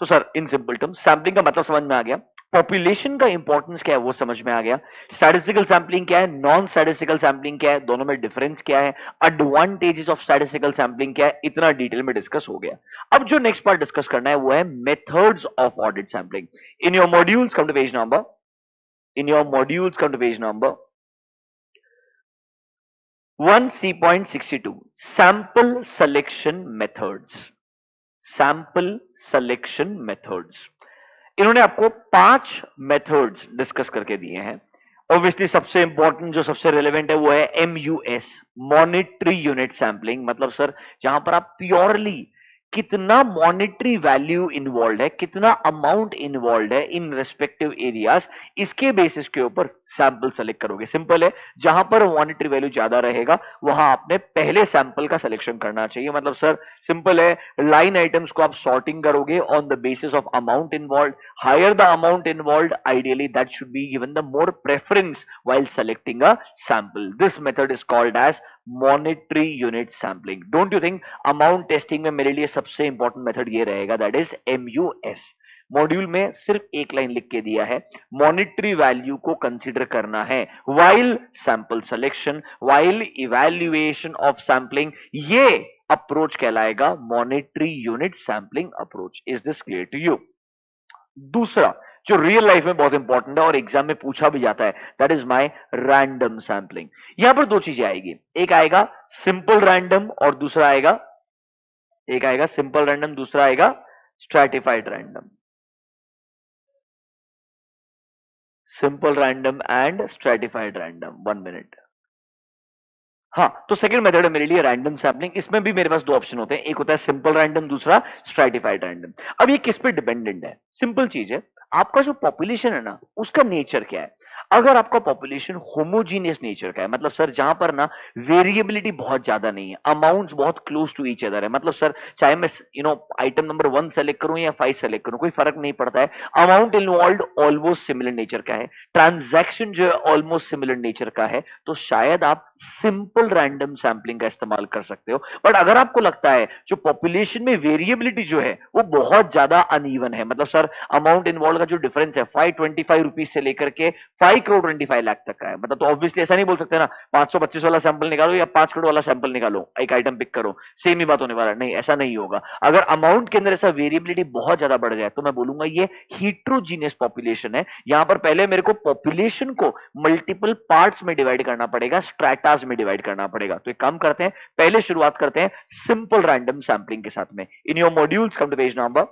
तो sir in simple term sampling का मतलब समझ में आ गया, पॉपुलेशन का इंपॉर्टेंस क्या है वो समझ में आ गया, स्टैटिस्टिकल सैम्पलिंग क्या है, नॉन स्टैटिस्टिकल सैम्पलिंग क्या है, दोनों में डिफरेंस क्या है, एडवांटेजेस ऑफ स्टैटिस्टिकल सैम्पलिंग क्या है, इतना डिटेल में डिस्कस हो गया। अब जो नेक्स्ट पार्ट डिस्कस करना है वो है methods of audit sampling. In your modules come to page number in your modules come to page number 1C.62 sample selection methods। sample selection methods इन्होंने आपको 5 मेथड्स डिस्कस करके दिए हैं। ऑब्वियसली सबसे इंपॉर्टेंट जो सबसे रेलेवेंट है वो है MUS, मॉनिटरी यूनिट सैंपलिंग। मतलब सर जहां पर आप प्योरली कितना मॉनिटरी वैल्यू इन्वॉल्व है, कितना अमाउंट इन्वॉल्व है इन रेस्पेक्टिव एरियाज, इसके बेसिस के ऊपर सैंपल सेलेक्ट करोगे। सिंपल है, जहां पर मॉनिटरी वैल्यू ज्यादा रहेगा वहां आपने पहले सैंपल का सिलेक्शन करना चाहिए। मतलब सर सिंपल है, लाइन आइटम्स को आप सॉर्टिंग करोगे on the basis of amount involve. Higher the amount involved, ideally that should be given the more preference while selecting a sample. This method is called as monetary unit sampling. Don't you think amount testing में मेरे लिए सबसे important method ये रहेगा, that is MUS। Module में सिर्फ एक line लिख के दिया है, मॉनिटरी वैल्यू को कंसीडर करना है while sample selection, while evaluation of sampling. ये अप्रोच कहलाएगा monetary unit sampling approach. Is this clear to you? दूसरा जो रियल लाइफ में बहुत इंपॉर्टेंट है और एग्जाम में पूछा भी जाता है, that is my random sampling. यहां पर दो चीजें आएगी, एक आएगा सिंपल रैंडम और दूसरा आएगा, एक आएगा सिंपल रैंडम, दूसरा आएगा stratified random. Simple random and stratified random. 1 minute. हाँ, तो सेकंड मेथड है मेरे लिए रैंडम सैंपलिंग। इसमें भी मेरे पास दो ऑप्शन होते हैं, एक होता है सिंपल रैंडम, दूसरा स्ट्रैटिफाइड रैंडम। अब ये किस पे डिपेंडेंट है? सिंपल चीज है, आपका जो पॉपुलेशन है ना उसका नेचर क्या है। अगर आपका पॉपुलेशन होमोजीनियस नेचर का है, मतलब सर जहां पर ना वेरिएबिलिटी बहुत ज्यादा नहीं है, अमाउंट्स बहुत क्लोज टू ईच अदर है, मतलब सर चाहे मैं आइटम नंबर 1 सेलेक्ट करूं या 5 सेलेक्ट करूं कोई फर्क नहीं पड़ता है, amount involve almost similar nature का है, ट्रांजैक्शन जो है ऑलमोस्ट सिमिलर नेचर का है, तो शायद आप सिंपल रैंडम सैंपलिंग का इस्तेमाल कर सकते हो। बट अगर आपको लगता है जो पॉपुलेशन में वेरिएबिलिटी जो है वो बहुत ज्यादा अनइवन है, मतलब सर अमाउंट इन्वॉल्व का जो डिफरेंस है 525 रुपीज से लेकर के 5 करोड़ 25 लाख तक का है, मतलब तो ऑब्वियसली ऐसा नहीं बोल सकते ना 525 वाला सैंपल निकालो या 5 करोड़ वाला सैंपल निकालो, एक आइटम पिक करो, सेम ही बात होने वाला नहीं, ऐसा नहीं होगा। अगर अमाउंट के अंदर ऐसा वेरिएबिलिटी बहुत ज्यादा बढ़ जाए तो मैं बोलूंगा ये हीट्रोजीनियस पॉपुलेशन है। यहां पर पहले मेरे को पॉपुलेशन को मल्टीपल पार्ट्स में डिवाइड करना पड़ेगा, स्ट्रैटास में डिवाइड करना पड़ेगा। तो एक काम करते हैं, पहले शुरुआत करते हैं सिंपल रैंडम सैंपलिंग के साथ में। In your modules come to page number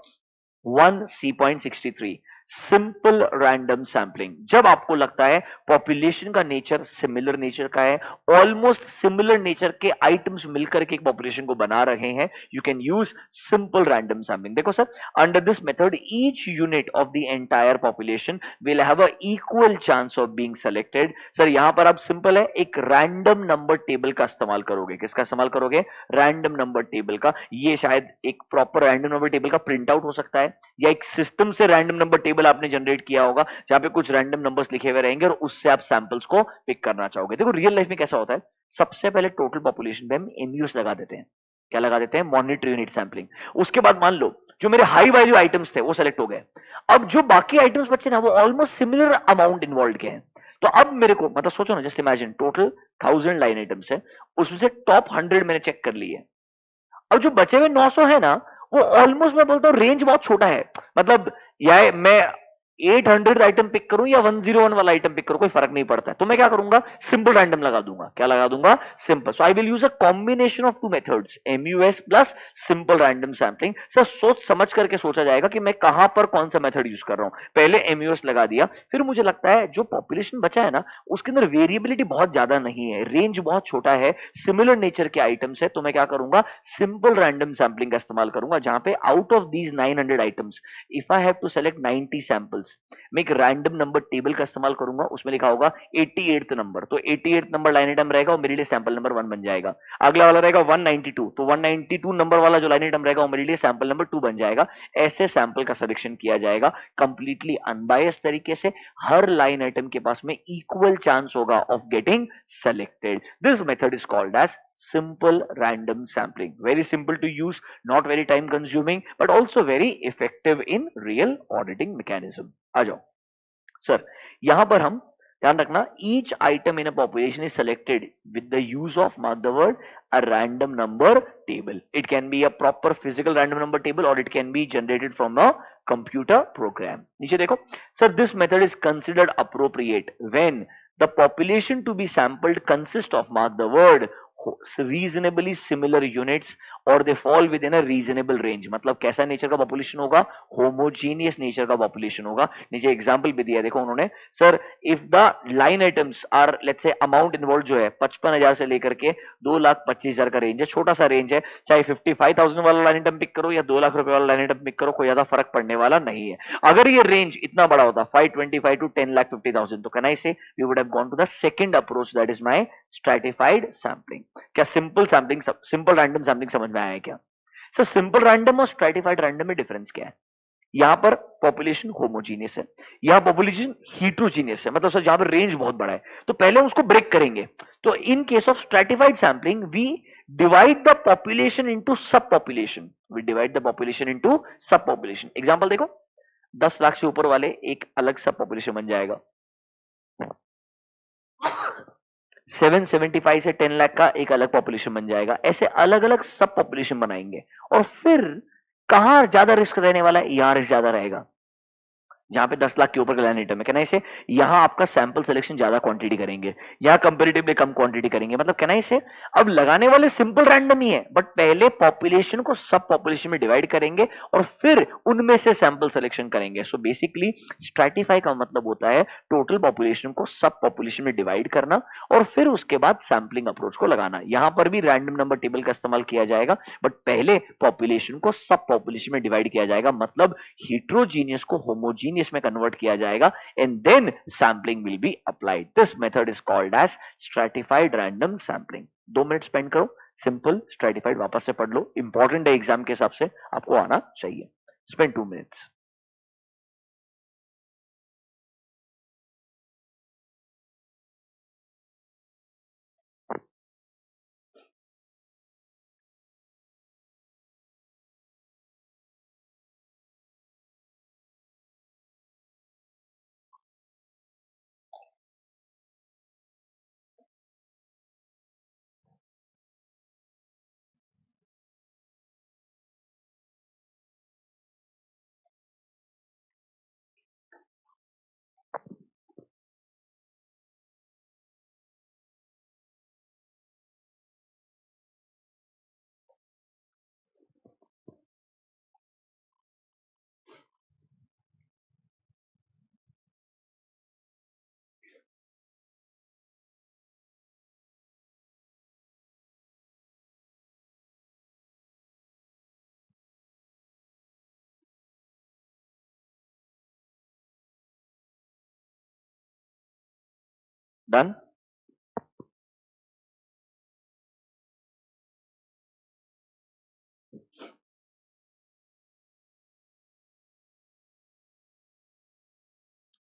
1C.63 simple random sampling, जब आपको लगता है पॉपुलेशन का नेचर सिमिलर नेचर का है, ऑलमोस्ट सिमिलर नेचर के आइटम्स मिलकर के एक पॉपुलेशन को बना रहे हैं, you can use simple random sampling. देखो sir, under this method each unit of the entire population will have a equal chance of being selected. Sir यहां पर आप सिंपल है एक रैंडम नंबर टेबल का इस्तेमाल करोगे। किसका इस्तेमाल करोगे? रैंडम नंबर टेबल का। ये शायद एक प्रॉपर रैंडम नंबर टेबल का प्रिंट आउट हो सकता है, या एक सिस्टम से रैंडम नंबर टेबल आपने जनरेट किया होगा जहां पे कुछ रैंडम नंबर्स लिखे हुए रहेंगे और उससे आप सैंपल्स को पिक करना चाहोगे। देखो रियल लाइफ में कैसा होता है, सबसे पहले टोटल पॉपुलेशन पे हम एमयूएस लगा देते हैं। क्या लगा देते हैं? Monitor unit sampling. उसके बाद मान लो जो मेरे हाई वैल्यू आइटम्स थे वो सेलेक्ट हो गए, अब जो बाकी आइटम्स बचे ना वो ऑलमोस्ट सिमिलर अमाउंट इन्वॉल्व के हैं। तो अब मेरे को मतलब सोचो ना, just imagine total 1000 line items है, उसमें से टॉप 100 मैंने चेक कर लिए। अब जो बचे हुए 900 है ना, वो ऑलमोस्ट मैं बोलता हूँ रेंज बहुत छोटा है। मतलब या मैं 800 आइटम पिक करूं या 101 वाला आइटम पिक करूं, कोई फर्क नहीं पड़ता है। तो मैं क्या करूंगा? सिंपल रैंडम लगा दूंगा। क्या लगा दूंगा? Simple. So I will use a combination of two methods, MUS plus simple random sampling. Sir सोच समझ करके सोचा जाएगा कि मैं कहां पर कौन सा मेथड यूज कर रहा हूं। पहले एमयूएस लगा दिया, फिर मुझे लगता है जो पॉपुलेशन बचा है ना उसके अंदर वेरिएबिलिटी बहुत ज्यादा नहीं है, रेंज बहुत छोटा है, सिमिलर नेचर के आइटम्स है, तो मैं क्या करूंगा? सिंपल रैंडम सैम्पलिंग का इस्तेमाल करूंगा, जहां पे out of these 900 items if I have to select 90 samples, मैं एक रैंडम नंबर टेबल का इस्तेमाल करूंगा। उसमें लिखा होगा 88th नंबर, तो 88th नंबर लाइन आइटम रहेगा और मेरे लिए सैंपल नंबर 1 बन जाएगा। अगला वाला रहेगा 192, तो 192 नंबर वाला जो लाइन आइटम रहेगा वो मेरे लिए सैंपल नंबर 2 बन जाएगा। ऐसे सैंपल का सिलेक्शन किया जाएगा कंप्लीटली अनबायस्ड तरीके से। हर लाइन आइटम के पास में इक्वल चांस होगा of getting selected. This method is called as simple random sampling. Very simple to use, not very time consuming, but also very effective in real auditing mechanism. आ जाओ sir, यहां पर हम ध्यान रखना, each item in a population is selected with the use of, mark the word, a random number table. It can be a proper physical random number table or it can be generated from a computer program. नीचे देखो sir, this method is considered appropriate when the population to be sampled consists of, mark the word, reasonably similar units और they fall with in a reasonable range. मतलब कैसा nature का population होगा? Homogeneous nature का population होगा। नीचे example भी दिया है, देखो उन्होंने, sir if the line items are let's say amount involve जो है 55,000 से लेकर के 2,25,000 का रेंज है, छोटा सा रेंज है, चाहे 55,000 वाला लाइन आइटम पिक करो या 2 लाख रुपए वाला लाइन आइटम पिक करो, कोई ज्यादा फर्क पड़ने वाला नहीं है। अगर ये रेंज इतना बड़ा होता 525 टू 10,50,000, तो can I say we would have gone to the second approach, that is my stratified sampling. क्या simple sampling, simple random sampling समझ में आया है क्या? सर सिंपल रैंडम और स्ट्रैटिफाइड रैंडम में डिफरेंस क्या है? यहां पर पॉपुलेशन होमोजीनियस है, यहां पॉपुलेशन हीट्रोजीनियस है, मतलब सर जहां पर रेंज बहुत बड़ा है, तो पहले उसको ब्रेक करेंगे। तो in case of stratified sampling we divide the population into sub population, we divide the population into sub population. Example देखो, 10 लाख से ऊपर वाले एक अलग सब पॉपुलेशन बन जाएगा, 775 से 10 लाख का एक अलग पॉपुलेशन बन जाएगा। ऐसे अलग अलग सब पॉपुलेशन बनाएंगे और फिर कहां ज्यादा रिस्क रहने वाला है? यहां रिस्क ज्यादा रहेगा जहां पे 10 लाख के ऊपर का लाइन आइटम है। कहना इसे, यहां आपका सैंपल सिलेक्शन ज्यादा क्वांटिटी करेंगे, यहां कंपेरेटिवली कम क्वांटिटी करेंगे। मतलब कहना इसे, अब लगाने वाले सिंपल रैंडम ही है, बट पहले पॉपुलेशन को सब पॉपुलेशन में डिवाइड करेंगे और फिर उनमें से सैंपल सिलेक्शन करेंगे। सो बेसिकली स्ट्रैटिफाई का मतलब होता है टोटल पॉपुलेशन को सब पॉपुलेशन में डिवाइड करना और फिर उसके बाद सैंपलिंग अप्रोच को लगाना। यहां पर भी रैंडम नंबर टेबल का इस्तेमाल किया जाएगा, बट पहले पॉपुलेशन को सब पॉपुलेशन में डिवाइड किया जाएगा, मतलब heterogeneous को homogeneous में कन्वर्ट किया जाएगा and then sampling will be applied. This method is called as stratified random sampling. 2 minute spend करो, सिंपल स्ट्रेटिफाइड वापस से पढ़ लो, इंपॉर्टेंट है एग्जाम के हिसाब से, आपको आना चाहिए। Spend 2 minutes. डन।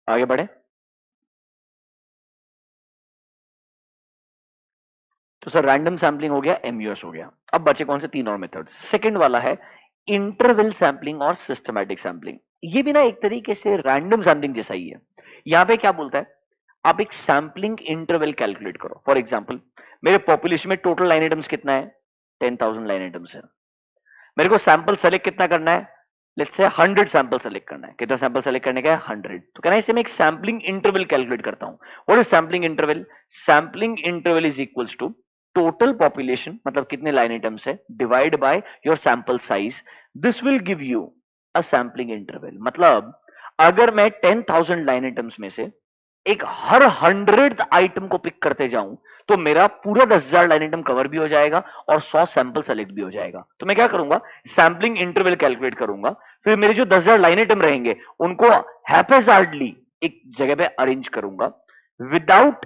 आगे बढ़े। तो सर रैंडम सैम्पलिंग हो गया, एमयूएस हो गया। अब बचे कौन से तीन और मेथड। सेकंड वाला है इंटरवल सैम्पलिंग और सिस्टमैटिक सैम्पलिंग। ये भी ना एक तरीके से रैंडम सैम्पलिंग जैसा ही है। यहां पे क्या बोलता है, आप एक सैम्पलिंग इंटरवल कैलकुलेट करो। फॉर एग्जांपल मेरे पॉपुलेशन में टोटल लाइन आइटम्स कितना है, 10,000 लाइन आइटम्स है। मेरे को सैंपल सेलेक्ट कितना करना है, लेट्स से 100 सैंपल सेलेक्ट करना है। कितना सैंपल सेलेक्ट करने का है, 100। तो कहना है इसे मैं एक सैम्पलिंग इंटरवल कैलकुलेट करता हूं। What is sampling interval, sampling interval is equals to total population, मतलब कितने लाइन आइटम्स है, divide by your sample size. This will give you a sampling interval. मतलब अगर मैं 10,000 लाइन आइटम्स में से एक हर 100th आइटम को पिक करते जाऊं तो मेरा पूरा 10,000 लाइन आइटम कवर भी हो जाएगा और 100 सैंपल सेलेक्ट भी हो जाएगा। तो मैं क्या करूंगा, सैम्पलिंग इंटरवल कैलकुलेट करूंगा, फिर मेरे जो 10,000 लाइन आइटम रहेंगे उनको हैप्पीजार्डली एक जगह पे अरेंज करूंगा without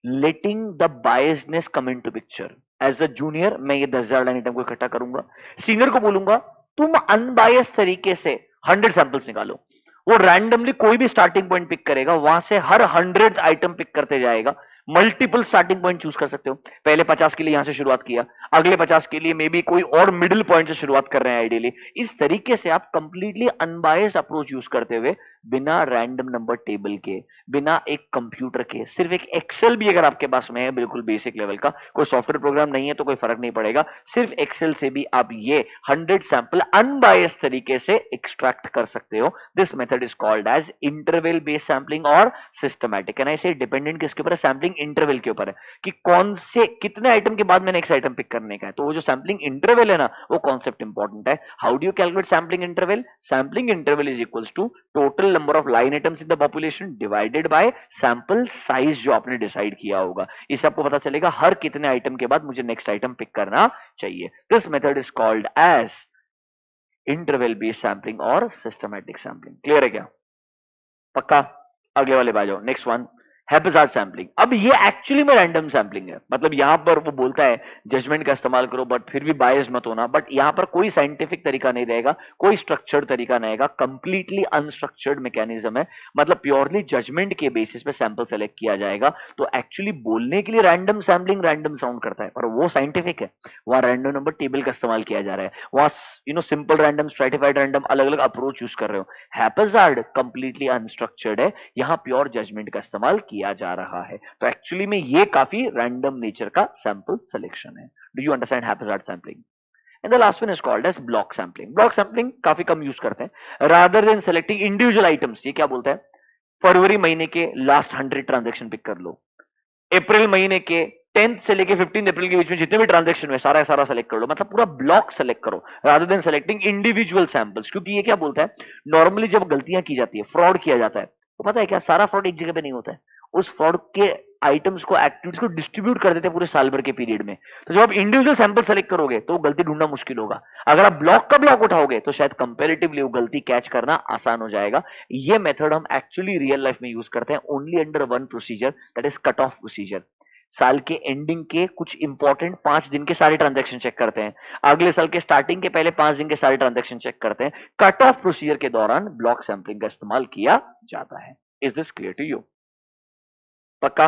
letting the biasness come into picture. As a junior मैं ये 10,000 लाइन आइटम को इकट्ठा करूंगा, सीनियर को बोलूंगा तुम अनबायस तरीके से 100 सैंपल्स निकालो। वो रैंडमली कोई भी स्टार्टिंग पॉइंट पिक करेगा, वहां से हर 100 आइटम पिक करते जाएगा। मल्टीपल स्टार्टिंग पॉइंट चूज कर सकते हो। पहले 50 के लिए यहां से शुरुआत किया, अगले 50 के लिए मे बी कोई और मिडिल पॉइंट से शुरुआत कर रहे हैं आइडियली। इस तरीके से आप कंप्लीटली अनबायस्ड अप्रोच यूज करते हुए, बिना रैंडम नंबर टेबल के, बिना एक कंप्यूटर के, सिर्फ एक एक्सेल भी अगर आपके पास में है बिल्कुल बेसिक लेवल का, कोई सॉफ्टवेयर प्रोग्राम नहीं है तो कोई फर्क नहीं पड़ेगा, सिर्फ एक्सेल से भी आप ये 100 सैंपल अनबायस्ड तरीके से एक्सट्रैक्ट कर सकते हो। This method is called as interval based sampling और systematic. Can I say dependent किसके ऊपर है, सैम्पलिंग इंटरवल के ऊपर है कि कौन से कितने आइटम के बाद मैंने नेक्स्ट आइटम पिक करने का है। तो वो जो सैम्पलिंग इंटरवल है ना, वो कॉन्सेप्ट इंपॉर्टेंट है। How do you calculate sampling interval, sampling interval is equals to total number of line items in the population divided by sample size जो आपने डिसाइड किया होगा। इससे आपको पता चलेगा हर कितने आइटम के बाद मुझे नेक्स्ट आइटम पिक करना चाहिए। This method is called as interval based sampling और सिस्टमैटिक सैम्पलिंग। क्लियर है क्या, पक्का। अगले वाले पे आ जाओ, नेक्स्ट वन हैप्पीजार्ड सैम्पलिंग। अब ये एक्चुअली में रैंडम सैम्पलिंग है। मतलब यहां पर वो बोलता है जजमेंट का इस्तेमाल करो बट फिर भी बायस मत होना। बट यहां पर कोई साइंटिफिक तरीका नहीं रहेगा, कोई स्ट्रक्चर्ड तरीका नहीं रहेगा, कंप्लीटली अनस्ट्रक्चर्ड मैकेनिज्म है। मतलब प्योरली जजमेंट के बेसिस पे सैंपल सेलेक्ट किया जाएगा। तो एक्चुअली बोलने के लिए रैंडम सैम्पलिंग रैंडम साउंड करता है, पर वो साइंटिफिक है। वहां रैंडम नंबर टेबल का इस्तेमाल किया जा रहा है, वहां सिंपल रैंडम, स्ट्रेटिफाइड रैंडम, अलग अलग अप्रोच यूज कर रहे हो। हैप्पीजार्ड कंप्लीटली अनस्ट्रक्चर्ड है, यहां प्योर जजमेंट का इस्तेमाल किया जा रहा है। तो एक्चुअली में ये काफी रैंडम नेचर का सैंपल सिलेक्शन है। Do you understand haphazard sampling? And the last one is called as block sampling. Block sampling काफी कम यूज करते हैं। Rather than selecting individual items, ये क्या बोलता है, फरवरी महीने के लास्ट 100 ट्रांजेक्शन पिक कर लो, अप्रैल महीने के 10th से लेके 15 अप्रैल के बीच में जितने भी ट्रांजेक्शन में सारा सारा सेलेक्ट कर लो। मतलब पूरा ब्लॉक सेलेक्ट करो rather than selecting individual samples. क्योंकि ये क्या बोलता है, नॉर्मली जब गलतियां की जाती है, फ्रॉड किया जाता है, तो पता है क्या, सारा फ्रॉड एक जगह पे नहीं होता है। उस फ्रॉड के आइटम्स को, एक्टिविटीज को डिस्ट्रीब्यूट कर देते हैं पूरे साल भर के पीरियड में। तो जब आप इंडिविजुअल सैंपल सेलेक्ट करोगे तो गलती ढूंढना मुश्किल होगा। अगर आप ब्लॉक का ब्लॉक उठाओगे तो शायद कंपेरेटिवली वो गलती कैच करना आसान हो जाएगा। ये मेथड हम एक्चुअली रियल लाइफ में यूज करते हैं only under one procedure, that is cut off procedure. साल के एंडिंग के कुछ इंपॉर्टेंट 5 दिन के सारे ट्रांजैक्शन चेक करते हैं, अगले साल के स्टार्टिंग के पहले 5 दिन के सारे ट्रांजैक्शन चेक करते हैं। कट ऑफ प्रोसीजर के दौरान ब्लॉक सैंपलिंग का इस्तेमाल किया जाता है। Is this clear to you? पक्का।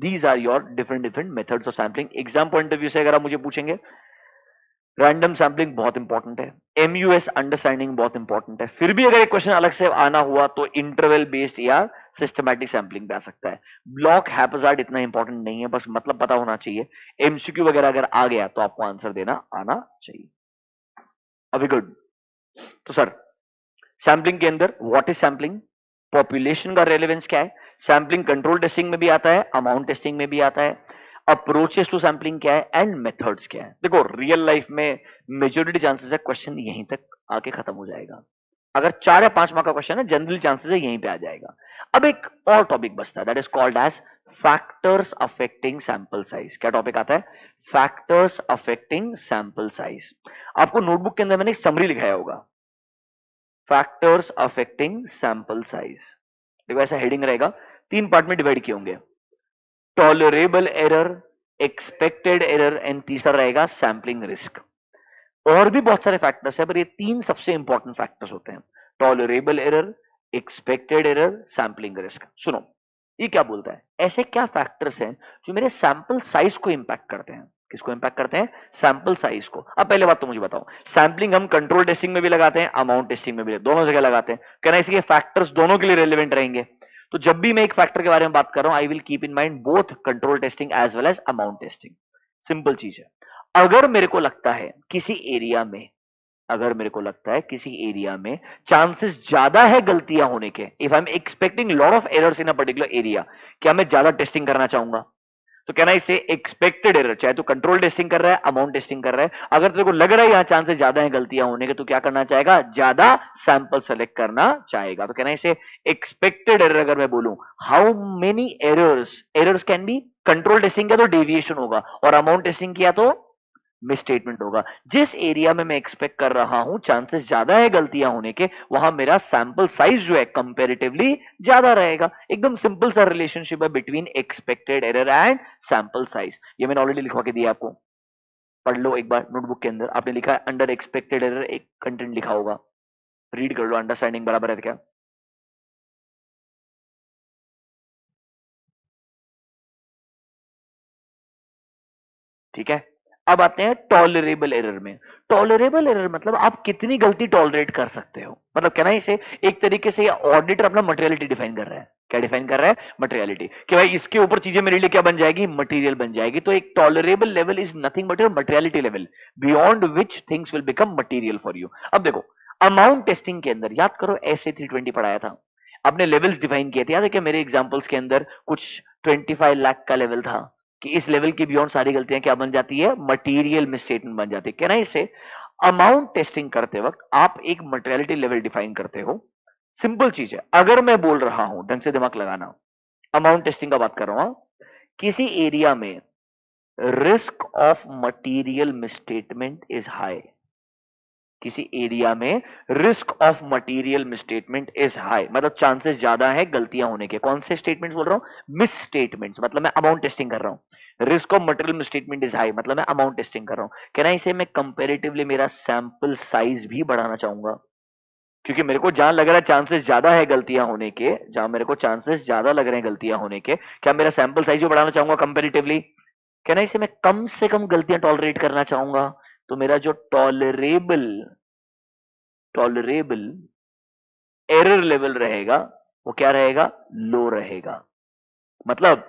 These are your different different methods of sampling. Exam point of view से अगर आप मुझे पूछेंगे, रैंडम सैंपलिंग बहुत इंपॉर्टेंट है, एमयूएस अंडरस्टैंडिंग बहुत इंपॉर्टेंट है। फिर भी अगर एक क्वेश्चन अलग से आना हुआ तो इंटरवल बेस्ड या सिस्टमैटिक सैंपलिंग पे आ सकता है। ब्लॉक हैप्पीजार्ड इतना इंपॉर्टेंट नहीं है, बस मतलब पता होना चाहिए। एमसीक्यू वगैरह अगर आ गया तो आपको आंसर देना आना चाहिए। अभी गुड। तो सर सैंपलिंग के अंदर व्हाट इज सैंपलिंग, पॉपुलेशन का रेलेवेंस क्या है, सैंपलिंग कंट्रोल टेस्टिंग में भी आता है, अमाउंट टेस्टिंग में भी आता है, अप्रोचेस टू सैंपलिंग क्या है, एंड मेथड्स क्या है। देखो रियल लाइफ में मेजोरिटी चांसेस है क्वेश्चन यहीं तक आके खत्म हो जाएगा। अगर 4 या 5 मार्क का क्वेश्चन है, जनरल चांसेस है यहीं पे आ जाएगा। अब एक और टॉपिक बचता है, that is called as factors affecting sample size. क्या टॉपिक आता है, फैक्टर्स अफेक्टिंग सैंपल साइज। आपको नोटबुक के अंदर मैंने एक समरी लिखाया होगा, फैक्टर्स अफेक्टिंग सैंपल साइज। देखो ऐसा हेडिंग रहेगा, तीन पार्ट में डिवाइड किए होंगे, tolerable error, expected error and तीसरा रहेगा सैंपलिंग रिस्क। और भी बहुत सारे फैक्टर्स है, पर ये तीन सबसे इंपॉर्टेंट फैक्टर्स होते हैं, tolerable error, expected error, sampling risk. सुनो, ये क्या बोलता है, ऐसे क्या फैक्टर्स हैं जो मेरे सैंपल साइज को इंपैक्ट करते हैं। किसको इंपैक्ट करते हैं? सैंपल साइज को। अब पहले बात तो मुझे बताओ, सैंपलिंग हम कंट्रोल टेस्टिंग में भी लगाते हैं, अमाउंट टेस्टिंग में भी, दोनों जगह लगाते हैं। कहना इसके फैक्टर्स दोनों के लिए रेलिवेंट रहेंगे। तो जब भी मैं एक फैक्टर के बारे में बात कर रहा हूं, I will keep in mind both control testing as well as amount testing. Simple चीज है। अगर मेरे को लगता है किसी एरिया में, अगर मेरे को लगता है किसी एरिया में चांसेस ज्यादा है गलतियां होने के, if I am expecting lot of errors in a particular area, क्या मैं ज्यादा टेस्टिंग करना चाहूंगा? तो कहना इसे एक्सपेक्टेड एरर, चाहे तो कंट्रोल टेस्टिंग कर रहा है, अमाउंट टेस्टिंग कर रहा है, अगर तेरे को लग रहा है यहां चांसेस ज्यादा है गलतियां होने के, तो क्या करना चाहेगा? ज्यादा सैंपल सेलेक्ट करना चाहेगा। तो कहना इसे एक्सपेक्टेड एरर। अगर मैं बोलूं how many errors, errors can be, control testing किया तो डेविएशन होगा, और अमाउंट टेस्टिंग किया तो मिसस्टेटमेंट होगा। जिस एरिया में मैं एक्सपेक्ट कर रहा हूं चांसेस ज्यादा है गलतियां होने के, वहां मेरा सैंपल साइज जो है कंपैरेटिवली ज्यादा रहेगा। एकदम सिंपल सा रिलेशनशिप है between expected error and sample size. ये मैंने ऑलरेडी लिखवा के दिया आपको, पढ़ लो एक बार नोटबुक के अंदर। आपने लिखा है अंडर एक्सपेक्टेड एरर, एक कंटेंट लिखा होगा, रीड कर लो, अंडरस्टैंडिंग बराबर है क्या? ठीक है। अब आते हैं टॉलरेबल एरर में। टॉलरेबल एरर मतलब आप कितनी गलती टॉलरेट कर सकते हो, मतलब कहना इसे एक तरीके से ऑडिटर अपना मटेरियलिटी डिफाइन कर रहा है। क्या डिफाइन कर रहा है? मटेरियलिटी, कि भाई इसके ऊपर चीजें मेरे लिए क्या बन जाएगी? मटेरियल बन जाएगी। तो एक tolerable level is nothing but your materiality level, beyond which things will become material for you. अब देखो, अमाउंट टेस्टिंग के अंदर याद करो, ऐसे 320 पढ़ाया था, आपने लेवल्स डिफाइन किए थे, याद है क्या? मेरे एग्जांपल्स के अंदर कुछ 25 लाख का लेवल था, कि इस लेवल के बियॉन्ड सारी गलतियां क्या बन जाती है? मटेरियल मिसस्टेटमेंट बन जाती है। कहना इससे अमाउंट टेस्टिंग करते वक्त आप एक मटेरियलिटी लेवल डिफाइन करते हो। सिंपल चीज है, अगर मैं बोल रहा हूं, ढंग से दिमाग लगाना, अमाउंट टेस्टिंग का बात कर रहा हूं, किसी एरिया में risk of material misstatement is high, किसी एरिया में risk of material misstatement is high, मतलब चांसेस ज्यादा है गलतियां होने के। कौन से स्टेटमेंट्स बोल रहा हूं? मिस स्टेटमेंट्स, मतलब मैं अमाउंट टेस्टिंग कर रहा हूं। Risk of material misstatement is high, मतलब मैं अमाउंट टेस्टिंग कर रहा हूं। कहना इसे मैं कंपेरेटिवली मेरा सैंपल साइज भी बढ़ाना चाहूंगा, क्योंकि मेरे को जहां लग रहा है चांसेस ज्यादा है गलतियां होने के, जहां मेरे को चांसेस ज्यादा लग रहे हैं गलतियां होने के, क्या मेरा सैंपल साइज भी बढ़ाना चाहूंगा कंपेरेटिवली। कहना इसे मैं कम से कम गलतियां टॉलरेट करना चाहूंगा, तो मेरा जो टॉलरेबल टॉलरेबल एरर लेवल रहेगा वो क्या रहेगा? लो रहेगा। मतलब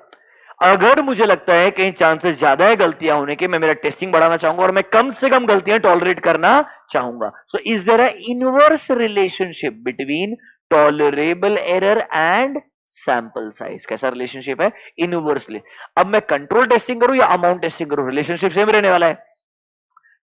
अगर मुझे लगता है कहीं चांसेस ज्यादा है गलतियां होने के, मैं मेरा टेस्टिंग बढ़ाना चाहूंगा और मैं कम से कम गलतियां टॉलरेट करना चाहूंगा। So is there a inverse relationship between tolerable error and sample size? कैसा रिलेशनशिप है? इनवर्सली। अब मैं कंट्रोल टेस्टिंग करूं या अमाउंट टेस्टिंग करूं, रिलेशनशिप सेम रहने वाला है।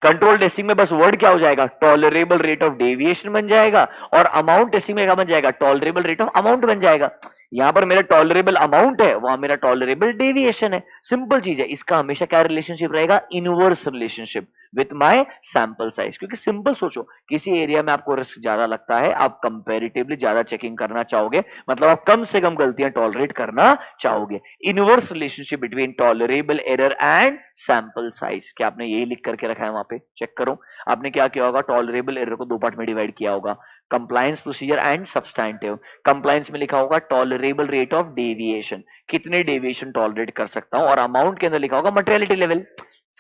कंट्रोल टेस्टिंग में बस वर्ड क्या हो जाएगा? टॉलरेबल रेट ऑफ डेविएशन बन जाएगा, और अमाउंट टेस्टिंग में क्या बन जाएगा? टॉलरेबल रेट ऑफ अमाउंट बन जाएगा। यहां पर मेरा टॉलरेबल अमाउंट है, वहां मेरा टॉलरेबल डेविएशन है। सिंपल चीज है, इसका हमेशा क्या रिलेशनशिप रहेगा? Inverse relationship with my sample size. क्योंकि सिंपल सोचो, किसी एरिया में आपको रिस्क ज्यादा लगता है, आप कंपेरेटिवली ज्यादा चेकिंग करना चाहोगे, मतलब आप कम से कम गलतियां टॉलरेट करना चाहोगे। Inverse relationship between tolerable error and sample size. क्या आपने यही लिख करके रखा है? वहां पे चेक करो, आपने क्या किया होगा? टॉलरेबल एरर को दो पार्ट में डिवाइड किया होगा, compliance procedure and substantive. Compliance में लिखा होगा टॉलरेबल रेट ऑफ डेविएशन, कितने डेविएशन टॉलरेट कर सकता हूं, और अमाउंट के अंदर लिखा होगा मटेरियलिटी लेवल,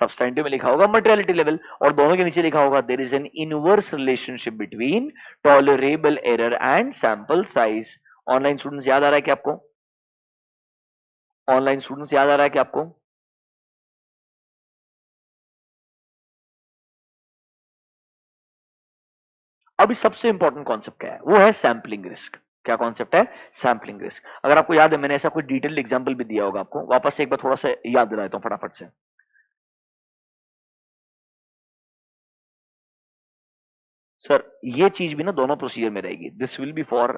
सब्सटैंटिव में लिखा होगा मटेरियलिटी लेवल, और दोनों के नीचे लिखा होगा there is an inverse relationship between tolerable error and sample size. Online students याद आ रहा है क्या आपको? ऑनलाइन स्टूडेंट्स याद आ रहा है क्या आपको? अभी सबसे इंपॉर्टेंट कॉन्सेप्ट क्या है? वो है सैम्पलिंग रिस्क। क्या कॉन्सेप्ट है? Sampling risk. अगर आपको याद है, मैंने ऐसा कोई डिटेल्ड एग्जांपल भी दिया होगा आपको, वापस से एक बार थोड़ा सा याद दिला देता हूं फटाफट से। सर ये चीज भी ना दोनों प्रोसीजर में रहेगी, this will be for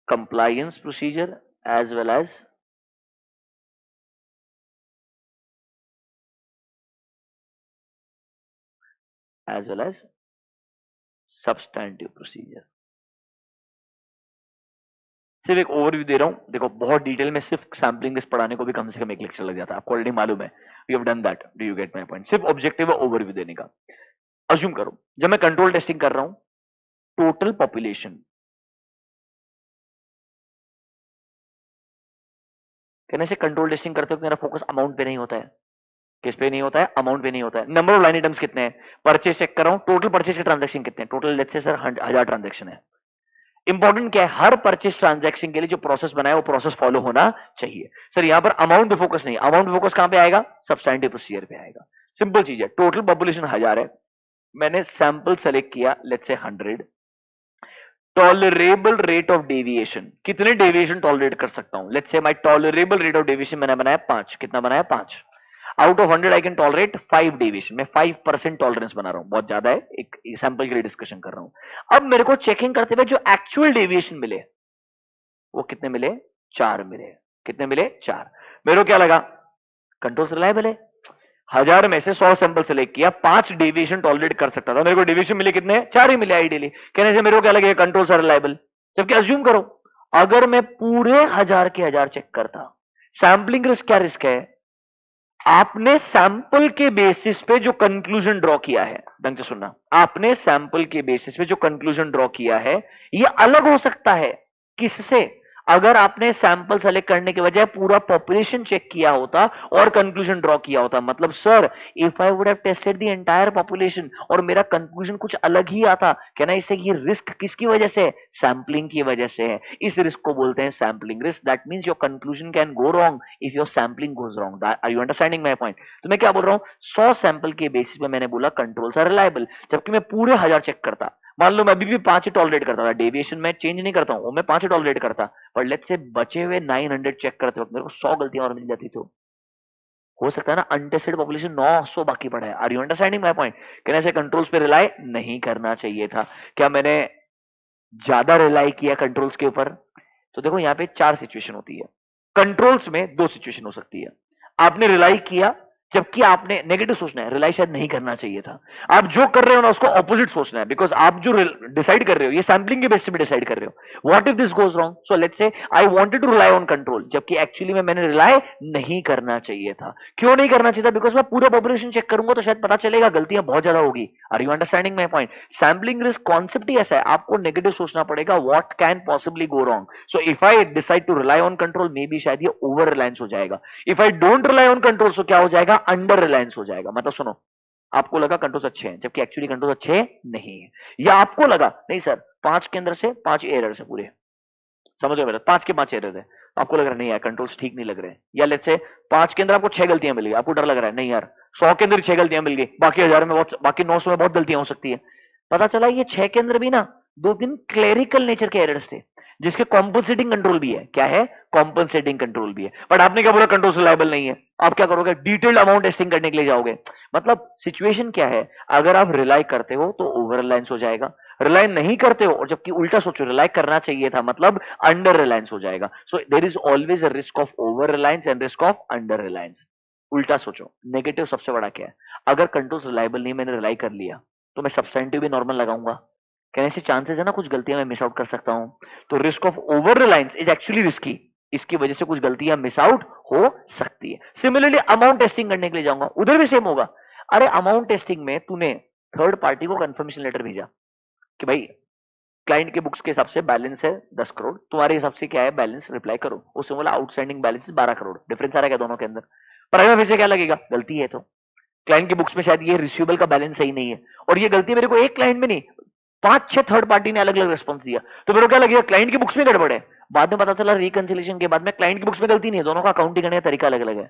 compliance procedure as well as substantive procedure. सिर्फ एक ओवरव्यू दे रहा हूं, देखो बहुत डिटेल में सिर्फ सैम्पलिंग लिस्ट पढ़ाने को भी कम से कम एक लेक्चर लग जाता है, आपको ऑलरेडी मालूम है, we have done that, do you get my point? सिर्फ ऑब्जेक्टिव है ओवरव्यू देने का। अज्यूम करो जब मैं कंट्रोल टेस्टिंग कर रहा हूं, टोटल पॉपुलेशन, कहने से कंट्रोल टेस्टिंग करते वक्त मेरा फोकस अमाउंट पे नहीं होता है, किस पे नहीं होता है? अमाउंट पे नहीं होता है। नंबर ऑफ लाइन आइटम्स कितने हैं, परचेज चेक कर रहा हूं, टोटल परचेज के ट्रांजैक्शन कितने हैं, total let's say sir 1000 transaction है। इंपॉर्टेंट क्या है, हर परचेज ट्रांजैक्शन के लिए जो प्रोसेस बनाया वो प्रोसेस फॉलो होना चाहिए। सर यहां पर अमाउंट पे फोकस नहीं, अमाउंट पे फोकस कहां पे आएगा? सब्सटैंटिव प्रोसीजर पे आएगा। सिंपल चीज है, टोटल पॉपुलेशन 1000 है, मैंने सैंपल सेलेक्ट किया let's say 100, tolerable rate of deviation, कितने डेविएशन टॉलरेट कर सकता हूं? Let's say my tolerable rate of deviation मैंने बनाया 5, कितना बनाया? 5। Out of 100 I can tolerate 5 deviation, मैं 5% टॉलरेंस बना रहा हूं, बहुत ज्यादा है, एक सैंपल के लिए डिस्कशन कर रहा हूं। अब मेरे को चेकिंग करते हुए जो एक्चुअल डेविएशन मिले वो कितने मिले? 4 मिले। कितने मिले? 4। मेरे को क्या लगा? कंट्रोल रिलायबल है, 1000 में से 100 सैंपल सेलेक्ट किया, 5 डेविएशन टॉलरेट कर सकता था, मेरे को डेविएशन मिले कितने? 4 ही मिले आइडियली। कहने से मेरे को क्या लगेगा? कंट्रोल से रिलायबल। जबकि अज्यूम करो अगर मैं पूरे 1000 के 1000 चेक करता, सैंपलिंग रिस्क क्या रिस्क है? आपने सैंपल के बेसिस पे जो कंक्लूजन ड्रॉ किया है, ढंग से सुनना, आपने सैंपल के बेसिस पे जो कंक्लूजन ड्रॉ किया है ये अलग हो सकता है। किससे? अगर आपने सैंपल सेलेक्ट करने के बजाय पूरा पॉपुलेशन चेक किया होता और कंक्लूजन ड्रॉ किया होता, मतलब sir if I would have tested the entire population और मेरा कंक्लूजन कुछ अलग ही आता, कहना इससे ये रिस्क किसकी वजह से है? सैंपलिंग की वजह से है। इस रिस्क को बोलते हैं sampling risk. That means your conclusion can go wrong if your sampling goes wrong. Are you understanding my point? तो मैं क्या बोल रहा हूं, 100 सैंपल के बेसिस पे मैंने बोला कंट्रोल्स आर रिलायबल, जबकि मैं पूरे 1000 चेक करता, मान लो मैं अभी भी 5 ही टॉलरेट करता था, डेविएशन मैं चेंज नहीं करता हूं, वो मैं 5 ही टॉलरेट करता, पर लेट्स से बचे हुए 900 चेक करते वक्त मेरे को 100 गलतियां और मिल जाती, तो हो सकता है ना अनटेस्टेड पॉपुलेशन 900 बाकी पड़ा है। Are you understanding my point? कहने से कंट्रोल्स पे रिलाई नहीं करना चाहिए था। क्या मैंने ज्यादा रिलाई किया कंट्रोल्स के ऊपर? तो देखो यहाँ पे 4 सिचुएशन होती है, कंट्रोल्स में 2 सिचुएशन हो सकती है। आपने रिलाई किया जबकि आपने नेगेटिव सोचना है, रिलाई शायद नहीं करना चाहिए था। आप जो कर रहे हो ना उसको ऑपोजिट सोचना है, बिकॉज आप जो डिसाइड कर रहे हो ये सैंपलिंग के बेसिस पे डिसाइड कर रहे हो। What if this goes wrong? So let's say I wanted to rely on control, जबकि एक्चुअली में मैंने रिलाई नहीं करना चाहिए था। क्यों नहीं करना चाहिए था? बिकॉज मैं पूरा पॉपुलेशन चेक करूंगा तो शायद पता चलेगा गलतियां बहुत ज्यादा होगी। Are you understanding my point? Sampling risk concept ही ऐसा है, आपको नेगेटिव सोचना पड़ेगा, what can possibly go wrong. So if I decide to rely on control, may be शायद ये ओवर रिलायंस हो जाएगा। If I don't rely on control so क्या हो जाएगा? अंडर रिलायंस हो जाएगा। मतलब सुनो, आपको लगा कंट्रोल्स अच्छे हैं जबकि एक्चुअली कंट्रोल्स अच्छे नहीं है, या आपको लगा नहीं सर 5 के अंदर से 5 एरर्स है पूरे, समझ रहे हो मेरा, 5 के 5 एरर है, आपको लग रहा है नहीं यार कंट्रोल्स ठीक नहीं लग रहे हैं, या लेट्स से 5 के अंदर आपको 6 गलतियां मिल गई, आपको डर लग रहा है नहीं यार 100 के अंदर 6 गलतियां मिल गई, बाकी 1000 में बहुत, बाकी 900 में बहुत गलतियां हो सकती है। पता चला ये 6 के अंदर भी ना 2-3 क्लेरिकल नेचर के एरर्स थे जिसके कॉम्पनसेटिंग कंट्रोल भी है। क्या है? कॉम्पनसेटिंग कंट्रोल भी है। बट आपने क्या बोला? कंट्रोल रिलायबल नहीं है। आप क्या करोगे? डिटेल्ड अमाउंट टेस्टिंग करने के लिए जाओगे। मतलब सिचुएशन क्या है, अगर आप रिलाई करते हो तो ओवर रिलायंस हो जाएगा, रिलाई नहीं करते हो और जबकि उल्टा सोचो रिलाई करना चाहिए था मतलब अंडर रिलायंस हो जाएगा। So there is always a risk of over reliance and risk of under reliance. उल्टा सोचो, नेगेटिव सबसे बड़ा क्या है, अगर कंट्रोल रिलायबल नहीं, मैंने रिलाई कर लिया तो मैं सब्सटेंटिव भी नॉर्मल लगाऊंगा, कहने से चांसेस है ना कुछ गलतियां मैं मिस आउट कर सकता हूं। तो risk of over Reliance is actually risky, इसकी वजह से कुछ गलतियां मिस आउट हो सकती है। सिमिलरली अमाउंट टेस्टिंग करने के लिए जाऊंगा, उधर भी सेम होगा। अरे अमाउंट टेस्टिंग में तूने थर्ड पार्टी को कंफर्मेशन लेटर भेजा कि भाई क्लाइंट के बुक्स के हिसाब से बैलेंस है 10 करोड़, तुम्हारे हिसाब से क्या है बैलेंस, रिप्लाई करो। उसने बोला आउटस्टैंडिंग बैलेंस 12 करोड़, डिफरेंस आ रहा है क्या दोनों के अंदर? प्राइमरी फेस से क्या लगेगा? गलती है, तो क्लाइंट के बुक्स में शायद ये रिसीवेबल का बैलेंस सही नहीं है, और ये गलती मेरे को एक क्लाइंट में नहीं 5-6 थर्ड पार्टी ने अलग अलग रिस्पॉन्स दिया, तो मेरे को क्या लगेगा? क्लाइंट की बुक्स में गड़बड़ है। बाद में पता चला रिकंसिलिएशन के बाद में क्लाइंट की बुक्स में गलती नहीं है, दोनों का अकाउंटिंग करने का तरीका अलग अलग है।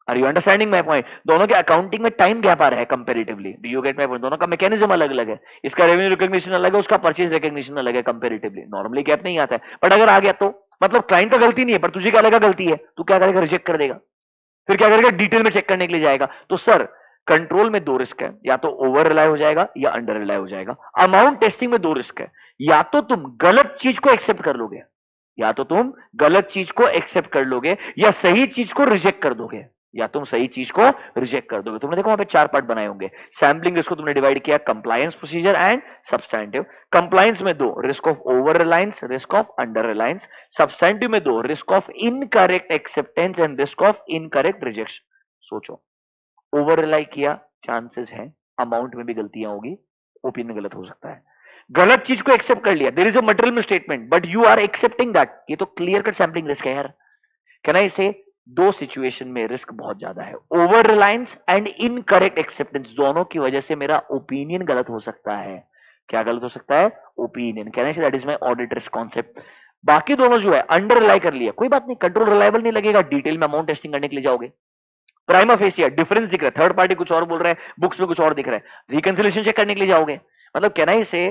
Are you understanding my point? दोनों के अकाउंटिंग में टाइम गैप आ रहा है comparatively, do you get my point? दोनों का मैकेनिज्म अलग अलग है, इसका रेवेन्यू रिकॉग्निशन अलग है, उसका परचेज रिकॉग्निशन अलग है कंपैरेटिवली। नॉर्मली गैप नहीं आता है, बट अगर आ गया तो मतलब क्लाइंट का गलती नहीं है पर तुझे क्या लगा गलती है, तू क्या करेगा? रिजेक्ट कर देगा, फिर क्या करेगा? डिटेल में चेक करने के लिए जाएगा। तो सर कंट्रोल में 2 रिस्क है, या तो ओवर रिलाई हो जाएगा या अंडर रिलाई हो जाएगा। अमाउंट टेस्टिंग में 2 रिस्क है, या तो तुम गलत चीज को एक्सेप्ट कर लोगे, या तो तुम गलत चीज को एक्सेप्ट कर लोगे या सही चीज को रिजेक्ट कर दोगे। या तुम सही चीज को रिजेक्ट कर दोगे। तुमने देखो वहां पे 4 पार्ट बनाए होंगे। सैम्पलिंग रिस्क को तुमने डिवाइड किया compliance procedure and substantive. Compliance में 2, risk of over Reliance, risk of under Reliance. Substantive में 2, risk of incorrect acceptance and risk of incorrect rejection. सोचो, ओवर रिलाई किया, चांसेस है अमाउंट में भी गलतियां होगी, ओपिनियन गलत हो सकता है। गलत चीज को एक्सेप्ट कर लिया, there is a material statement but you are accepting that, ये तो क्लियर कट सैम्पलिंग रिस्क है यार। कहना इसे दो सिचुएशन में रिस्क बहुत ज्यादा है, over reliance and incorrect acceptance, दोनों की वजह से मेरा ओपिनियन गलत हो सकता है। क्या गलत हो सकता है? ओपिनियन। कहना that is my audit risk concept. बाकी दोनों जो है अंडर रिलाई कर लिया, कोई बात नहीं, कंट्रोल रिलायबल नहीं लगेगा, डिटेल में अमाउंट टेस्टिंग करने के लिए जाओगे। प्राइमा फेसिया डिफरेंस दिख रहा है, थर्ड पार्टी कुछ और बोल रहा है, बुक्स में कुछ और दिख रहा है, रिकंसिलिएशन चेक करने के लिए जाओगे। मतलब कहना ही से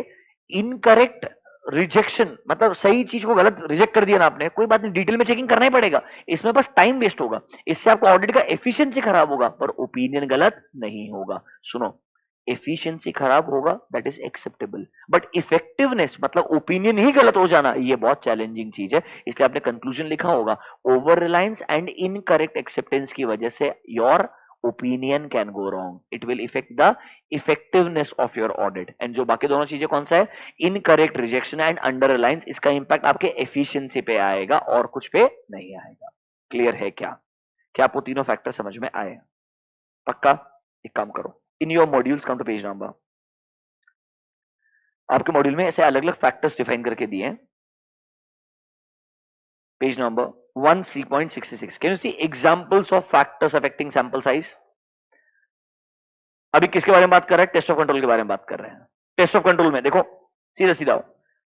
इनकरेक्ट रिजेक्शन, मतलब सही चीज को गलत रिजेक्ट कर दिया ना आपने, कोई बात नहीं, डिटेल में चेकिंग करना ही पड़ेगा, इसमें बस टाइम वेस्ट होगा, इससे आपको ऑडिट का एफिशिएंसी खराब होगा, पर ओपिनियन गलत नहीं होगा। सुनो, एफिशिएंसी खराब होगा that is acceptable, but effectiveness मतलब ओपिनियन ही गलत हो जाना, ये बहुत चैलेंजिंग चीज है। इसलिए आपने कंक्लूजन लिखा होगा, over reliance and incorrect acceptance की वजह से your opinion can go wrong, it will effect the effectiveness of your audit. And जो बाकी दोनों चीजें कौन सा है, incorrect rejection and under Reliance, इसका इंपैक्ट आपके एफिशिएंसी पे आएगा और कुछ पे नहीं आएगा। क्लियर है क्या? क्या आपको तीनों फैक्टर समझ में आए? पक्का? एक काम करो, in your modules come to page number, आपके मॉड्यूल में ऐसे अलग अलग फैक्टर्स डिफाइन करके दिए हैं। Page number 1C.66, can you see examples of factors affecting sample size? अभी किसके बारे में बात कर रहे हैं? टेस्ट ऑफ कंट्रोल के बारे में बात कर रहे हैं। टेस्ट ऑफ कंट्रोल में देखो, सीधा सीधा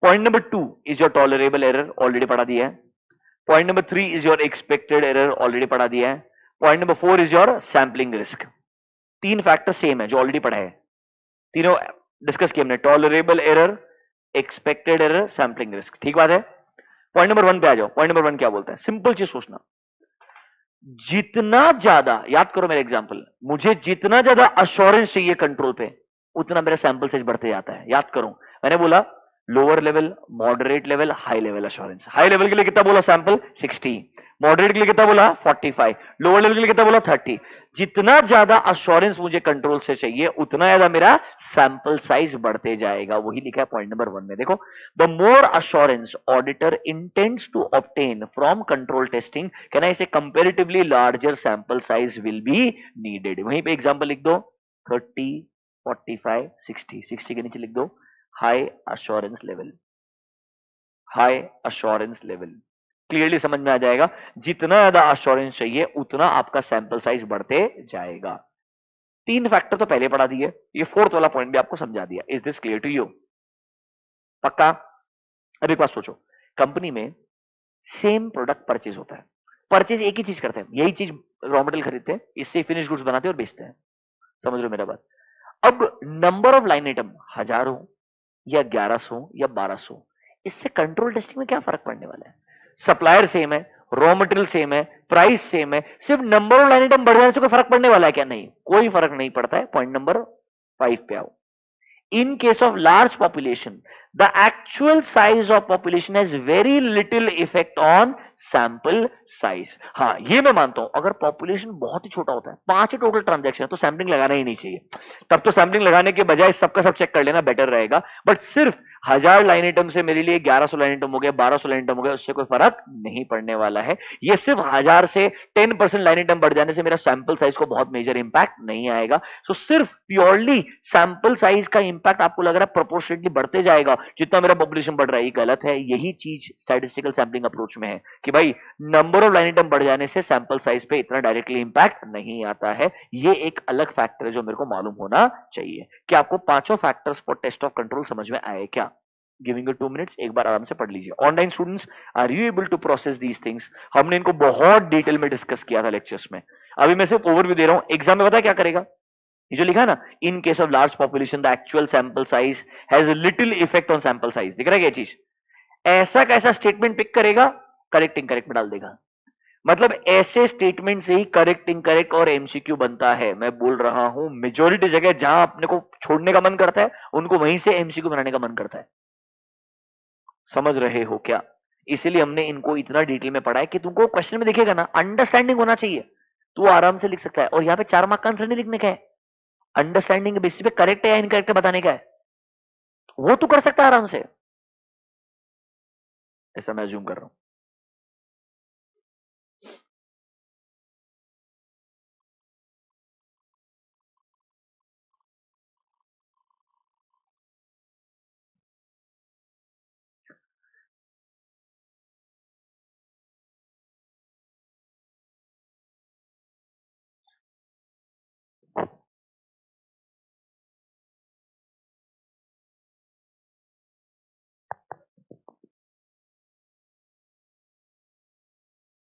point number 2 is your tolerable error, already पढ़ा दिया है। Point number 3 is your expected error, already पढ़ा दिया है। Point number 4 is your sampling risk. तीन फैक्टर सेम है जो ऑलरेडी पढ़ा है, तीनों डिस्कस किए हमने, tolerable error, expected error, sampling risk. ठीक बात है। पॉइंट नंबर 1 पे आ जाओ। पॉइंट नंबर 1 क्या बोलता है? सिंपल चीज सोचना, जितना ज्यादा, याद करो मेरा एग्जांपल, मुझे जितना ज्यादा अश्योरेंस चाहिए कंट्रोल पे, उतना मेरा सैंपल साइज बढ़ते जाता है। याद करो, मैंने बोला lower level, moderate level, high level assurance. High level के लिए कितना बोला? सैंपल 60। मॉडरेट के लिए कितना बोला? 45। लोअर लेवल के लिए कितना बोला? 30। जितना ज्यादा अश्योरेंस मुझे कंट्रोल से चाहिए, उतना ज्यादा मेरा सैंपल साइज बढ़ते जाएगा। वही लिखा है पॉइंट नंबर 1 में। देखो, the more assurance auditor intends to obtain from control testing, कहना इसे comparatively larger sample size will be needed. वहीं पे एग्जांपल लिख दो, 30, 45, 60। 60 के नीचे लिख दो high assurance level, high assurance level. Clearly समझ में आ जाएगा, जितना ज्यादा अश्योरेंस चाहिए उतना आपका सैंपल साइज बढ़ते जाएगा। तीन फैक्टर तो पहले पढ़ा दिए, ये फोर्थ वाला पॉइंट भी आपको समझा दिया। Is this clear to you? पक्का? अब एक बात सोचो, कंपनी में सेम प्रोडक्ट परचेज होता है, परचेज एक ही चीज करते हैं, यही चीज रॉ मटेरियल खरीदते हैं, इससे फिनिश गुड्स बनाते हैं और बेचते हैं। समझ रहे हो मेरा बात? अब नंबर ऑफ लाइन आइटम 1000 हो या 1100 या 1200, इससे कंट्रोल टेस्टिंग में क्या फर्क पड़ने वाला है? सप्लायर सेम है, रॉ मटेरियल सेम है, प्राइस सेम है, सिर्फ नंबर ऑफ लाइन आइटम बढ़ जाने से कोई फर्क पड़ने वाला है क्या? नहीं, कोई फर्क नहीं पड़ता है। पॉइंट नंबर 5 पे आओ। In case of large population, the actual size of population has very little effect on sample size. हाँ, ये मैं मानता हूं, अगर पॉपुलेशन बहुत ही छोटा होता है, 5 टोटल ट्रांजैक्शन, तो सैंपलिंग लगाना ही नहीं चाहिए। तब तो सैंपलिंग लगाने के बजाय सबका सब चेक कर लेना बेटर रहेगा। बट सिर्फ 1000 लाइन आइटम से मेरे लिए 1100 लाइन आइटम हो गया, 1200 लाइन आइटम हो गया, उससे कोई फर्क नहीं पड़ने वाला है। ये सिर्फ 1000 से 10% लाइन आइटम बढ़ जाने से मेरा सैंपल साइज को बहुत मेजर इंपैक्ट नहीं आएगा। सो सिर्फ प्योरली सैंपल साइज का इंपैक्ट आपको लग रहा है प्रोपोर्शनेटली बढ़ते जाएगा जितना मेरा पॉपुलेशन बढ़ रहा है, ये गलत है। यही चीज स्टैटिस्टिकल सैंपलिंग अप्रोच में है कि भाई नंबर ऑफ लाइन आइटम बढ़ जाने से सैंपल साइज पे इतना डायरेक्टली इंपैक्ट नहीं आता है। ये एक अलग फैक्टर है जो मेरे को मालूम होना चाहिए। क्या आपको पांचों factors for test of control समझ में आए क्या? गिविंग यू 2 मिनट्स, एक बार आराम से पढ़ लीजिए। Online students, are you able to process these things? हमने इनको बहुत डिटेल में डिस्कस किया था लेक्चर्स में, अभी मैं सिर्फ ओवरव्यू दे रहा हूं। एग्जाम में पता है क्या करेगा? ये जो लिखा है ना, इन case of large population the actual sample size has little effect on sample size, दिख रहा है क्या चीज? ऐसा कैसा स्टेटमेंट पिक करेगा, करेक्ट इनकरेक्ट में डाल देगा। मतलब ऐसे स्टेटमेंट से ही करेक्ट इनकरेक्ट और एमसीक्यू बनता है। मैं बोल रहा हूं मेजोरिटी जगह जहां अपने को छोड़ने का मन करता है, उनको वहीं से एमसीक्यू बनाने का मन करता है। समझ रहे हो क्या? इसीलिए हमने इनको इतना डिटेल में पढ़ा है कि तुमको क्वेश्चन में दिखेगा ना, अंडरस्टैंडिंग होना चाहिए। तो आराम से लिख सकता है। और यहाँ पे 4 मार्क का आंसर नहीं लिखने का है, अंडरस्टैंडिंग के बेसिस पे करेक्ट है या इनकरेक्ट है बताने का है, वो तो कर सकता है आराम से, ऐसा मैं अज्यूम कर रहा हूं।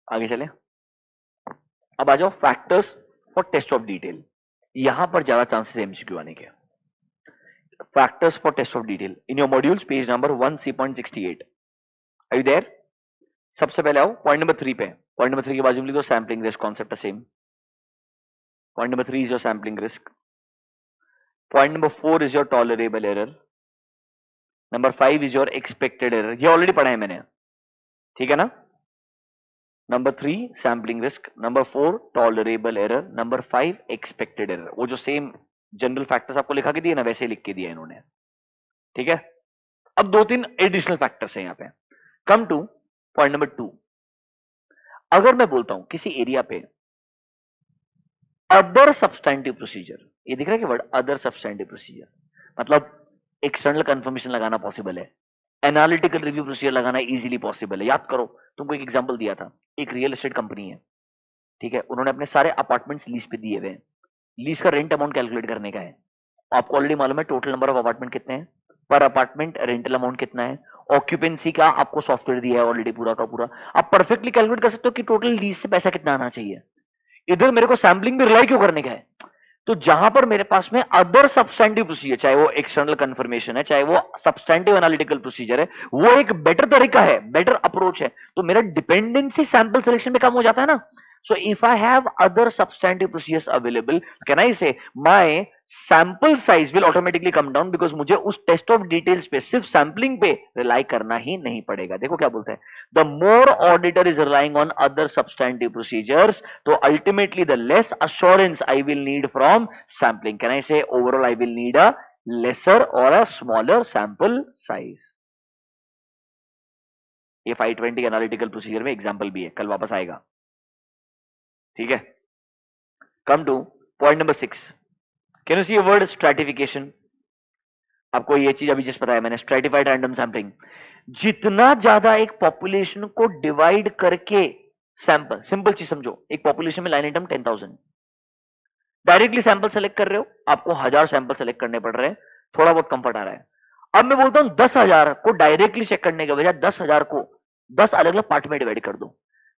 आगे चले, अब आ जाओ factors for test of detail. यहां पर ज्यादा चांसेस एमसीक्यू आने के। Factors for test of detail in your modules page number 1C.68, are you there? सबसे पहले आओ पॉइंट नंबर 3 पे। पॉइंट नंबर 3 के बाजू में लिखो सैम्पलिंग रिस्क कॉन्सेप्ट है same. Point number 3 is your sampling risk. Point number 4 is your tolerable error. Number 5 is your expected error, ये ऑलरेडी पढ़ा है मैंने, ठीक है ना? Number 3 sampling risk, number 4 tolerable error, number 5 expected error. वो जो सेम जनरल फैक्टर्स आपको लिखा के दिए ना, वैसे लिख के दिया इन्होंने, ठीक है? अब 2-3 एडिशनल फैक्टर्स हैं यहां पे। कम टू पॉइंट नंबर 2। अगर मैं बोलता हूं किसी एरिया पे अदर सब्सटैंटिव प्रोसीजर, ये दिख रहा है कि वर्ड अदर सब्सटैंटिव प्रोसीजर, मतलब एक्सटर्नल कंफर्मेशन लगाना पॉसिबल है, एनालिटिकल रिव्यू प्रोसीजर लगाना इजीली पॉसिबल है। याद करो, तुमको एक एग्जांपल दिया था, एक रियल एस्टेट कंपनी है, ठीक है? उन्होंने अपने सारे अपार्टमेंट्स लीज पे दिए हुए हैं, लीज का रेंट अमाउंट कैलकुलेट करने का है। आपको ऑलरेडी मालूम है टोटल नंबर ऑफ अपार्टमेंट कितने हैं, पर अपार्टमेंट रेंटल अमाउंट कितना है, ऑक्यूपेंसी का आपको सॉफ्टवेयर दिया है ऑलरेडी पूरा का पूरा। आप परफेक्टली कैलकुलेट कर सकते हो कि टोटल लीज से पैसा कितना आना चाहिए। इधर मेरे को सैम्पलिंग में रिलाई क्यों करने का है? तो जहां पर मेरे पास में अदर सब्सटैंटिव प्रोसीजर, चाहे वो एक्सटर्नल कंफर्मेशन है, चाहे वो सब्सटैंटिव एनालिटिकल प्रोसीजर है, वो एक बेटर तरीका है, बेटर अप्रोच है, तो मेरा डिपेंडेंसी सैंपल सिलेक्शन में कम हो जाता है ना। So if I have other substantive procedures available, can I say my sample size will automatically come down because मुझे उस टेस्ट ऑफ डिटेल्स पे सिर्फ सैम्पलिंग पे रिलाई करना ही नहीं पड़ेगा। देखो क्या बोलते हैं, the more auditor is relying on other substantive procedures, तो ultimately the less assurance I will need from sampling. Can I say overall I will need a lesser or a smaller sample size. ये 520 analytical procedure में example भी है, कल वापस आएगा, ठीक है? Come to point number 6। Can you see word stratification? आपको ये चीज अभी जिस पता है मैंने, स्ट्रैटिफाइड रैंडम सैम्पलिंग। जितना ज्यादा एक पॉपुलेशन को डिवाइड करके सैंपल, सिंपल चीज समझो, एक पॉपुलेशन में line item 10,000, directly sample select कर रहे हो, आपको 1000 सैंपल सेलेक्ट करने पड़ रहे हैं, थोड़ा बहुत कंफर्ट आ रहा है। अब मैं बोलता हूं 10,000 को डायरेक्टली चेक करने के बजाय 10,000 को 10 अलग अलग पार्ट में डिवाइड कर दो।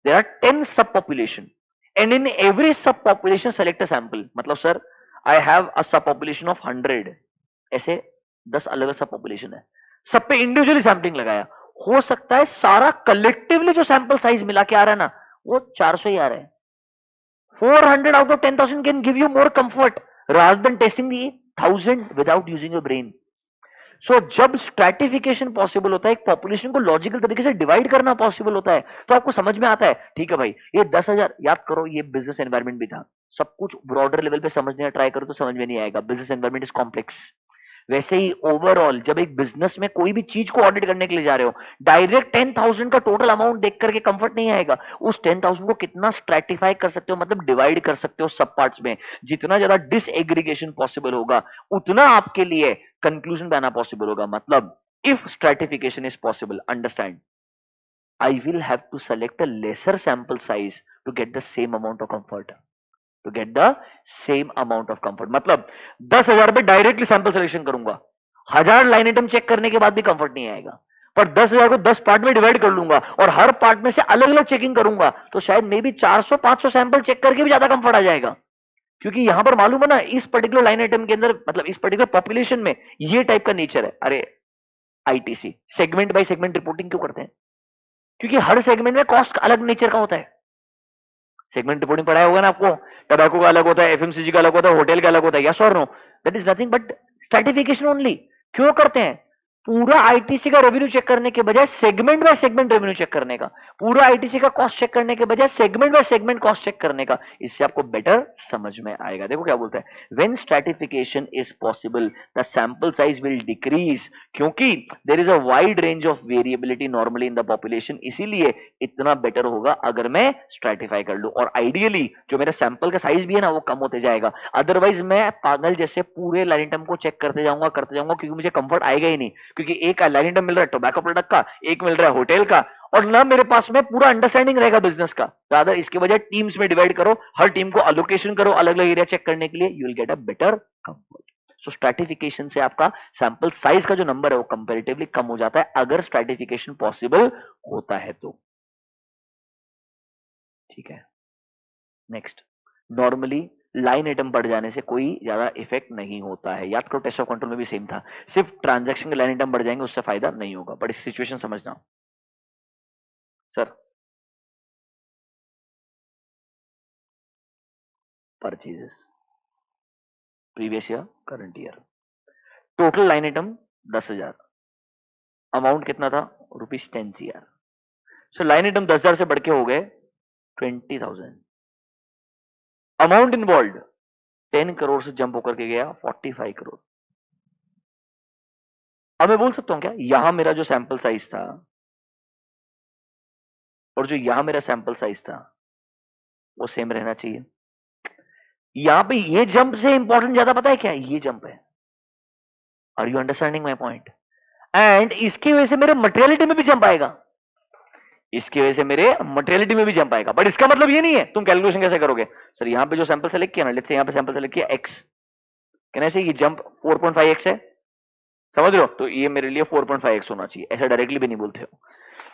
There are 10 sub population and in every sub population select a sample. मतलब sir I have a sub population of 100, ऐसे 10 अलग अलग सब पॉपुलेशन है, सब पे इंडिविजुअली सैंपलिंग लगाया। हो सकता है सारा कलेक्टिवली जो सैंपल साइज मिला के आ रहा है ना, वो 400 ही आ रहा है। 400 out of 10,000 can give you more comfort rather than testing the 1,000 without using your brain. So जब स्ट्रैटिफिकेशन पॉसिबल होता है, एक पॉपुलेशन को लॉजिकल तरीके से डिवाइड करना पॉसिबल होता है, तो आपको समझ में आता है, ठीक है भाई, ये 10,000, याद करो ये बिजनेस एनवायरनमेंट भी था, सब कुछ ब्रॉडर लेवल पे समझने का ट्राई करो तो समझ में नहीं आएगा, बिजनेस एनवायरनमेंट इज कॉम्प्लेक्स। वैसे ही ओवरऑल जब एक बिजनेस में कोई भी चीज को ऑडिट करने के लिए जा रहे हो, डायरेक्ट 10,000 का टोटल अमाउंट देख करके कंफर्ट नहीं आएगा। उस 10,000 को कितना स्ट्रैटिफाई कर सकते हो, मतलब डिवाइड कर सकते हो सब पार्ट्स में। जितना ज्यादा डिसएग्रीगेशन पॉसिबल होगा, उतना आपके लिए कंक्लूजन पे आना पॉसिबल होगा। मतलब if stratification is possible, understand, I will have to select a lesser sample size to get the same amount of comfort, to get the same amount of comfort. मतलब 10,000 पे डायरेक्टली सैंपल सिलेक्शन करूंगा, 1000 line item check करने के बाद भी comfort नहीं आएगा। पर 10,000 को 10 पार्ट में डिवाइड कर लूंगा और हर पार्ट में से अलग अलग चेकिंग करूंगा, तो शायद मे भी 400-500 सैंपल चेक करके भी ज्यादा कंफर्ट आ जाएगा। क्योंकि यहां पर मालूम है ना, इस पर्टिकुलर लाइन आइटम के अंदर, मतलब इस पर्टिकुलर पॉपुलेशन में ये टाइप का नेचर है। अरे ITC segment by segment reporting क्यों करते हैं? क्योंकि हर सेगमेंट में कॉस्ट अलग नेचर का होता है। सेगमेंट रिपोर्टिंग पढ़ाया होगा ना आपको, टबैको का अलग होता है, एफएमसीजी का अलग होता है, होटल का अलग होता है, यस और no? That is nothing but stratification only. क्यों करते हैं? पूरा आईटीसी का रेवेन्यू चेक करने के बजाय segment by segment revenue check करने का, पूरा आईटीसी का कॉस्ट चेक करने के बजाय segment by segment cost check करने का, इससे आपको बेटर समझ में आएगा। देखो क्या बोलता है, when stratification is possible the sample size will decrease, क्योंकि there is a wide range of variability normally in the population, इसीलिए इतना बेटर होगा अगर मैं स्ट्रैटिफाई कर लूं। और आइडियली जो मेरा सैंपल का साइज भी है ना वो कम होते जाएगा, अदरवाइज मैं पागल जैसे पूरे लाइन आइटम को चेक करते जाऊंगा क्योंकि मुझे कंफर्ट आएगा ही नहीं, क्योंकि एक लाइन आइटम मिल रहा है टोबैको प्रोडक्ट का, एक मिल रहा है होटल का, और ना मेरे पास में पूरा अंडरस्टैंडिंग रहेगा बिजनेस का। ज्यादा इसके वजह टीम्स में डिवाइड करो, हर टीम को अलोकेशन करो अलग अलग एरिया चेक करने के लिए, you will get a better comfort. So stratification से आपका सैंपल साइज का जो नंबर है वो कंपैरेटिवली कम हो जाता है, अगर स्ट्रैटिफिकेशन पॉसिबल होता है तो। ठीक है, नेक्स्ट, नॉर्मली लाइन आइटम बढ़ जाने से कोई ज्यादा इफेक्ट नहीं होता है। याद करो टेस्ट ऑफ कंट्रोल में भी सेम था, सिर्फ ट्रांजैक्शन के लाइन आइटम बढ़ जाएंगे उससे फायदा नहीं होगा। बट इस सिचुएशन समझना sir, purchases previous year current year, total line item 10,000, amount कितना था ₹10,000। सो लाइन आइटम 10,000 से बढ़ के हो गए 20,000, अमाउंट इन्वॉल्व 10 करोड़ से जंप होकर के गया 45 करोड़। अब मैं बोल सकता हूं क्या, यहां मेरा जो सैंपल साइज था और जो यहां मेरा सैंपल साइज था वो सेम रहना चाहिए। यहां पे ये जंप से इंपॉर्टेंट ज्यादा पता है क्या, ये जंप है। Are you understanding my point? And इसकी वजह से मेरे मटेरियलिटी में भी जंप आएगा, इसकी वजह से मेरे मटेरियलिटी में भी जंप आएगा। बट इसका मतलब ये नहीं है, तुम कैलकुलेशन कैसे करोगे, सर यहां पे जो सैंपल सेलेक्ट किया ना, लेट्स से यहां पे सैंपल सेलेक्ट किया x, कहना से ये जंप 4.5x है, समझ रहे हो, तो ये मेरे लिए 4.5x होना चाहिए, ऐसा डायरेक्टली भी नहीं बोलते हो।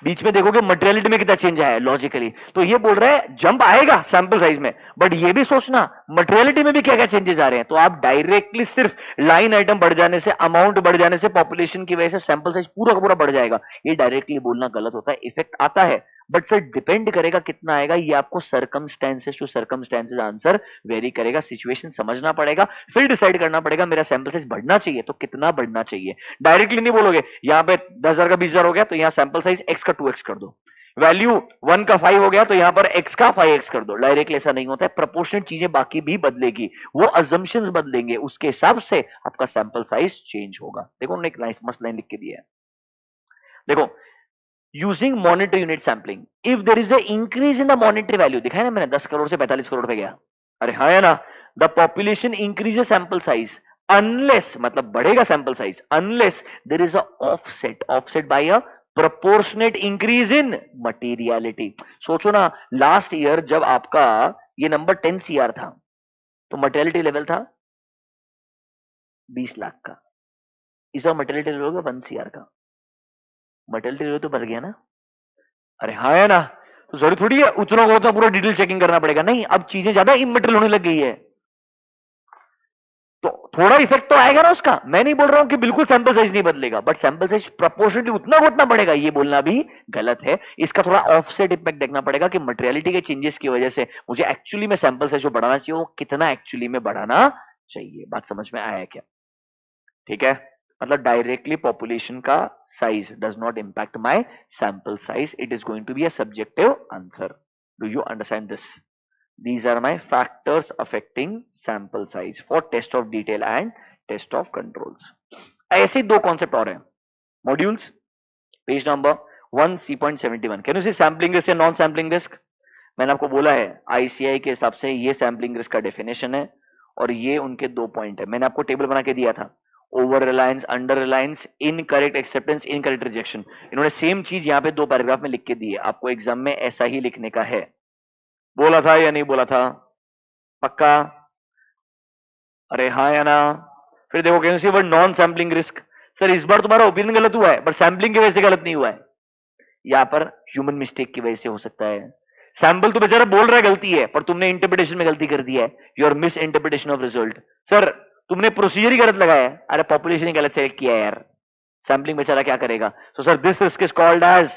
बीच में देखोगे मटेरियलिटी में कितना चेंज आया है लॉजिकली, तो ये बोल रहा है जंप आएगा सैंपल साइज में, बट ये भी सोचना मटेरियलिटी में भी क्या क्या चेंजेस आ रहे हैं। तो आप डायरेक्टली सिर्फ लाइन आइटम बढ़ जाने से, अमाउंट बढ़ जाने से, पॉपुलेशन की वजह से सैंपल साइज पूरा का पूरा बढ़ जाएगा, ये डायरेक्टली बोलना गलत होता है। इफेक्ट आता है बट सर डिपेंड करेगा कितना आएगा, ये आपको circumstances to circumstances answer vary करेगा, सिचुएशन समझना पड़ेगा, फिर डिसाइड करना पड़ेगा मेरा सैंपल साइज बढ़ना चाहिए तो कितना बढ़ना चाहिए। डायरेक्टली नहीं बोलोगे यहां पे 10,000 का 20,000 हो गया तो यहां सैंपल साइज x का 2x कर दो, वैल्यू 1 का 5 हो गया तो यहां पर x का 5x कर दो। डायरेक्टली ऐसा नहीं होता है, प्रोपोर्शनल चीजें बाकी भी बदलेगी, वो अजम्पशंस बदलेंगे, उसके हिसाब से आपका सैंपल साइज चेंज होगा। देखो उन्होंने एक नाइस मस्त लाइन लिख के दिया है, देखो using monetary unit sampling if there is a increase in the monetary value, दिखाया ना मैंने 10 करोड़ से 45 करोड़ पे गया, अरे हाँ है ना, the population increases sample size unless, मतलब बढ़ेगा sample size unless there is a offset, offset by a proportionate increase in materiality. सोचो ना लास्ट ईयर जब आपका ये नंबर 10 CR था तो मटेरियलिटी लेवल था 20 लाख का, इस बार मटेरियलिटी लेवल होगा 1 CR का, मटेरियलिटी लेवल तो बढ़ गया ना, अरे हाँ है ना, तो जरूरी थोड़ी है उतना को तो पूरा डिटेल चेकिंग करना पड़ेगा, नहीं अब चीजें ज्यादा इमटेरियल होने लग गई है तो थोड़ा इफेक्ट तो आएगा ना उसका। मैं नहीं बोल रहा हूं कि बिल्कुल सैंपल साइज नहीं बदलेगा, बट सैंपल साइज प्रोपोर्शनली उतना को उतना बढ़ेगा, ये बोलना भी गलत है। इसका थोड़ा ऑफसेट इम्पैक्ट देखना पड़ेगा कि मटेरियलिटी के चेंजेस की वजह से मुझे एक्चुअली में सैंपल साइज जो बढ़ाना चाहिए वो कितना एक्चुअली में बढ़ाना चाहिए। बात समझ में आया क्या? ठीक है, मतलब डायरेक्टली पॉपुलेशन का size does not impact my sample size, it is going to be a subjective answer. Do you understand this? These are my factors affecting sample size for test of detail and test of controls. ऐसे दो concept और हैं, modules page number 1C.71। Can you see sampling risk या non sampling risk? मैंने आपको बोला है ICI के हिसाब से ये सैम्पलिंग रिस्क का डेफिनेशन है और ये उनके 2 पॉइंट है। मैंने आपको टेबल बना के दिया था, over Reliance, under Reliance, incorrect acceptance, incorrect rejection. इन्होंने सेम चीज यहाँ पे 2 पैराग्राफ में लिख के दी है, आपको एग्जाम में ऐसा ही लिखने का है। बोला था या नहीं बोला था? पक्का? अरे हाँ या ना? फिर देखो can see word non sampling risk, sir इस बार तुम्हारा ओपिनियन गलत हुआ है बट सैम्पलिंग की वजह से गलत नहीं हुआ है, यहाँ पर ह्यूमन मिस्टेक की वजह से हो सकता है। सैंपल तो बेचारा बोल रहा है गलती है पर तुमने इंटरप्रिटेशन में गलती कर दी है, your miss interpretation of result. Sir तुमने प्रोसीजर ही गलत लगाया है, अरे पॉपुलेशन ही गलत सेलेक्ट किया है यार, सैम्पलिंग बेचारा क्या करेगा। So sir this risk is called as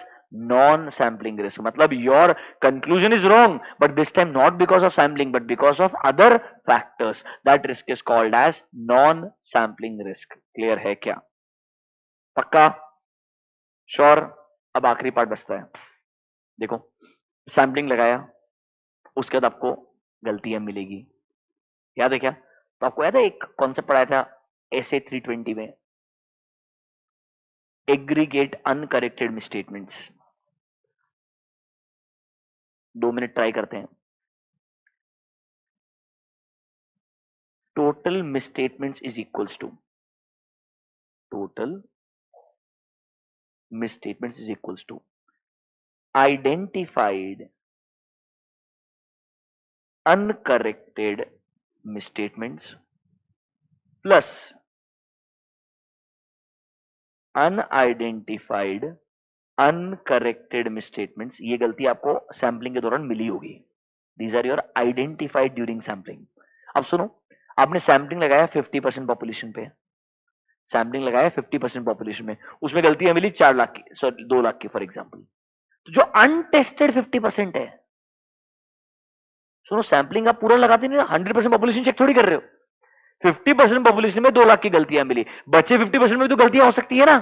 non-sampling risk, मतलब your conclusion is wrong but this time not because of sampling but because of other factors, that risk is called as non-sampling risk। clear है क्या? पक्का? Sure? अब आखिरी part बचता है। देखो, sampling लगाया, उसके बाद आपको गलतियां मिलेगी, याद है क्या? तो आपको याद है एक कॉन्सेप्ट पढ़ाया था एसए 320 में, aggregate uncorrected misstatements. 2 minute try करते हैं। Total misstatements is equals to, टोटल misstatements is equals to identified uncorrected misstatements plus unidentified uncorrected misstatements. ये गलती आपको सैंपलिंग के दौरान मिली होगी। These are your identified during sampling. अब सुनो, आपने सैंपलिंग लगाया 50% पॉपुलेशन पे, सैंपलिंग लगाया 50% पॉपुलेशन में, उसमें गलतियां मिली 4 लाख की, सॉरी 2 लाख की फॉर एग्जांपल। तो जो अनटेस्टेड 50% है, सुनो सैंपलिंग आप पूरा लगाते नहीं ना, 100% पॉपुलेशन चेक थोड़ी कर रहे हो। 50% पॉपुलेशन में 2 लाख की गलतियां मिली, बच्चे 50% में तो गलतियां हो सकती है ना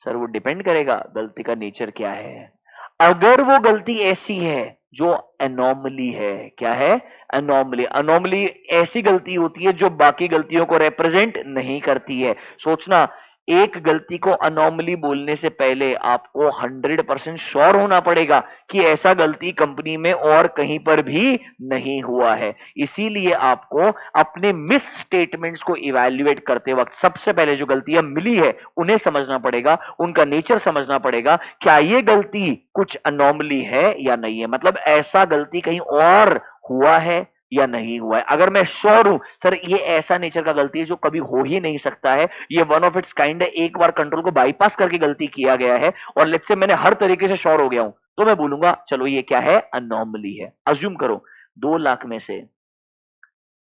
सर। वो डिपेंड करेगा गलती का नेचर क्या है। अगर वो गलती ऐसी है जो एनॉमली है, क्या है? एनॉमली। एनॉमली ऐसी गलती होती है जो बाकी गलतियों को रिप्रेजेंट नहीं करती है। सोचना, एक गलती को अनोमली बोलने से पहले आपको 100% श्योर होना पड़ेगा कि ऐसा गलती कंपनी में और कहीं पर भी नहीं हुआ है। इसीलिए आपको अपने मिस स्टेटमेंट्स को इवैल्यूएट करते वक्त सबसे पहले जो गलतियां मिली है उन्हें समझना पड़ेगा, उनका नेचर समझना पड़ेगा। क्या ये गलती कुछ अनोमली है या नहीं है, मतलब ऐसा गलती कहीं और हुआ है या नहीं हुआ है। अगर मैं श्योर हूं सर ये ऐसा नेचर का गलती है जो कभी हो ही नहीं सकता है, ये वन ऑफ इट्स काइंड है, एक बार कंट्रोल को बाईपास करके गलती किया गया है, और लेट्स से मैंने हर तरीके से श्योर हो गया हूं, तो मैं बोलूंगा चलो ये क्या है? अनॉमली है। अज्यूम करो 2 लाख में से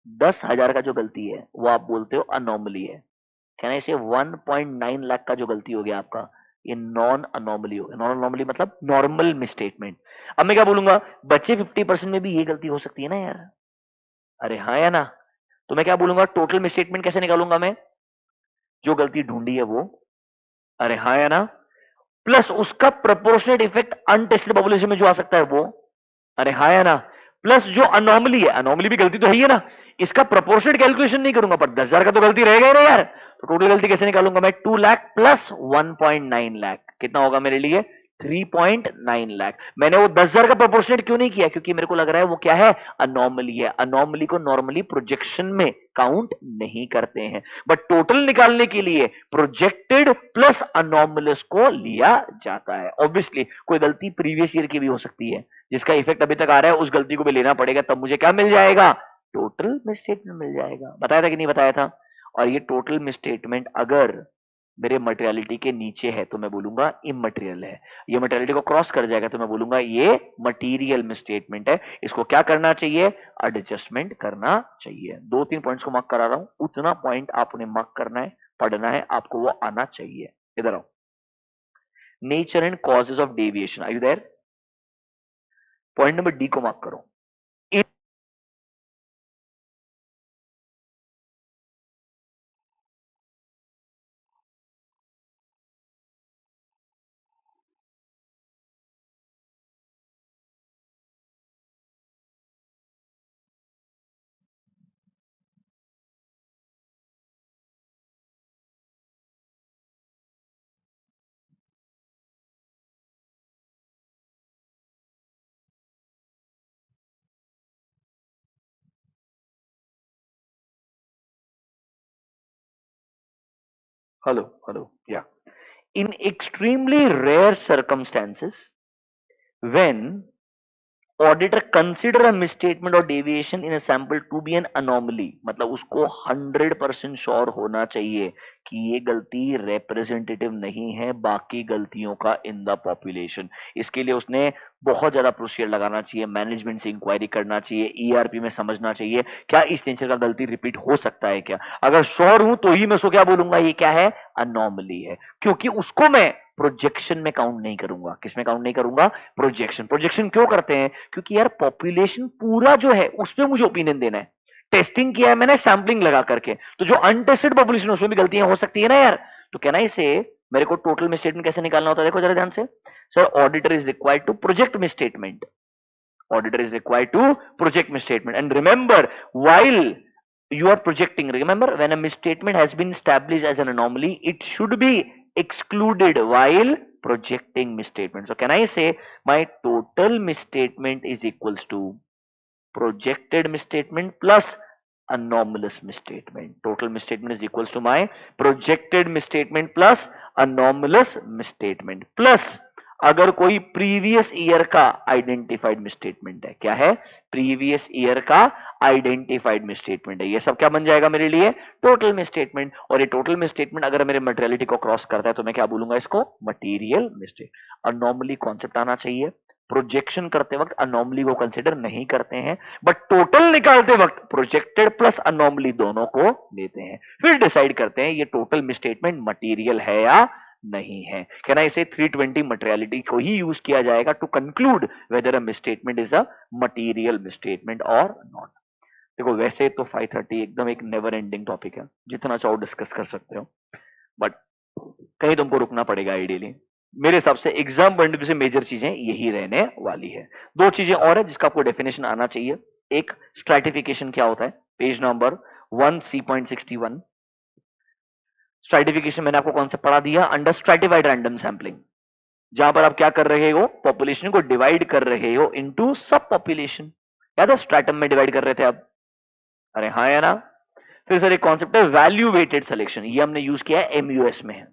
10,000 का जो गलती है वो आप बोलते हो अनॉमली है, कहना इसे 1.9 लाख का जो गलती हो गया आपका, ये नॉन अनॉमली हो गया। नॉन अनॉमली मतलब नॉर्मल मिसस्टेटमेंट। अब मैं क्या बोलूंगा? बच्चे 50% में भी ये गलती हो सकती है ना यार, अरे हाँ या ना? तो मैं क्या बोलूंगा? टोटल मिसस्टेटमेंट कैसे निकालूंगा मैं? जो गलती ढूंढी है वो, अरे हाँ या ना, प्लस उसका प्रोपोर्शनेट इफेक्ट अनटेस्टेड पॉपुलेशन में जो आ सकता है वो, अरे हाँ या ना, प्लस जो अनॉमली है, अनॉमली भी गलती तो है ही है ना, इसका प्रोपोर्शनेट कैलकुलेशन नहीं करूंगा, पर 10,000 का तो गलती रहेगा ही ना यार। तो टोटल गलती कैसे निकालूंगा मैं? 2 लाख प्लस 1.9 लाख कितना होगा मेरे लिए? 3.9 लाख। मैंने वो 10,000 का प्रोपोर्शनेट क्यों नहीं किया? क्योंकि मेरे को लग रहा है वो क्या है? अनॉमली है। अनॉमली को नॉर्मली प्रोजेक्शन में काउंट नहीं करते हैं, बट टोटल निकालने के लिए प्रोजेक्टेड प्लस अनॉमलस को लिया जाता है। ऑब्वियसली कोई गलती प्रीवियस ईयर की भी हो सकती है जिसका इफेक्ट अभी तक आ रहा है, उस गलती को भी लेना पड़ेगा, तब मुझे क्या मिल जाएगा? टोटल मिसस्टेटमेंट मिल जाएगा। बताया था कि नहीं बताया था? और ये टोटल मिसस्टेटमेंट अगर मेरे मटेरियलिटी के नीचे है तो मैं बोलूंगा इमटेरियल है, ये मटेरियलिटी को क्रॉस कर जाएगा तो मैं बोलूंगा ये मटेरियल मिसस्टेटमेंट है। इसको क्या करना चाहिए? एडजस्टमेंट करना चाहिए। 2-3 पॉइंट्स को मार्क करा रहा हूं, उतना पॉइंट आपने मार्क करना है, पढ़ना है, आपको वो आना चाहिए। इधर आओ, nature and causes of deviation, are you there? Point number D को मार्क करो। हेलो हेलो, या in extremely rare circumstances when auditor consider a misstatement or deviation in a sample to be an anomaly, मतलब उसको 100% sure होना चाहिए कि ये गलती रिप्रेजेंटेटिव नहीं है बाकी गलतियों का इन द पॉपुलेशन। इसके लिए उसने बहुत ज्यादा प्रोसीजर लगाना चाहिए, मैनेजमेंट से इंक्वायरी करना चाहिए, ईआरपी में समझना चाहिए क्या इस नेचर का गलती रिपीट हो सकता है क्या। अगर श्योर हूं तो ही मैं उसको क्या बोलूंगा? ये क्या है? अनोमली है, क्योंकि उसको मैं प्रोजेक्शन में काउंट नहीं करूंगा। किसमें काउंट नहीं करूंगा? प्रोजेक्शन। प्रोजेक्शन क्यों करते हैं? क्योंकि यार पॉपुलेशन पूरा जो है उस पर मुझे ओपिनियन देना है। टेस्टिंग किया है मैंने सैंपलिंग लगा करके, तो जो अनटेस्टेड पॉपुलेशन उसमें भी गलतियां हो सकती है ना यार। तो कहना इसे मेरे को टोटल मिसस्टेटमेंट कैसे निकालना होता है, देखो जरा ध्यान से। Sir auditor is required to project misstatement, auditor is required to project misstatement. And remember, while you are projecting, remember when a misstatement has been established as an anomaly, it should be excluded while projecting misstatement. So can I say my total misstatement is equals to projected misstatement plus anomalous misstatement? Total misstatement is equals to my projected misstatement plus anomalous misstatement plus अगर कोई previous year का identified misstatement है, क्या है, previous year का identified misstatement है, ये सब क्या बन जाएगा मेरे लिए, टोटल मिसस्टेटमेंट। और ये टोटल मिसस्टेटमेंट अगर मेरे मटेरियलिटी को क्रॉस करता है तो मैं क्या बोलूंगा इसको, मटेरियल मिस्टेक। अनॉमली कॉन्सेप्ट आना चाहिए। प्रोजेक्शन करते वक्त अनॉमली को कंसिडर नहीं करते हैं, बट टोटल निकालते वक्त प्रोजेक्टेड प्लस अनॉमली दोनों को लेते हैं, फिर डिसाइड करते हैं ये टोटल मिसस्टेटमेंट मटेरियल है या नहीं है। कहना इसे 320 मटेरियलिटी को ही यूज किया जाएगा to conclude whether a misstatement is a material misstatement और नॉट। देखो वैसे तो 530 एकदम एक नेवर एंडिंग टॉपिक है, जितना चाहो डिस्कस कर सकते हो, बट कहीं तुमको रुकना पड़ेगा आइडियली। मेरे हिसाब से एग्जाम पॉइंट ऑफ व्यू से मेजर चीजें यही रहने वाली है। दो चीजें और है जिसका आपको डेफिनेशन आना चाहिए। एक, स्ट्रैटिफिकेशन क्या होता है, पेज नंबर 1C.61। स्ट्रैटिफिकेशन मैंने आपको कौन सा पढ़ा दिया, अंडर स्ट्रैटिफाइड रैंडम सैंपलिंग, जहां पर आप क्या कर रहे हो, पॉपुलेशन को डिवाइड कर रहे हो इनटू सब पॉपुलेशन। याद है स्ट्रैटम में डिवाइड कर रहे थे आप, अरे हाँ या ना। फिर सर एक कॉन्सेप्ट है वैल्यू वेटेड सिलेक्शन, ये हमने यूज किया है एमयूएस में।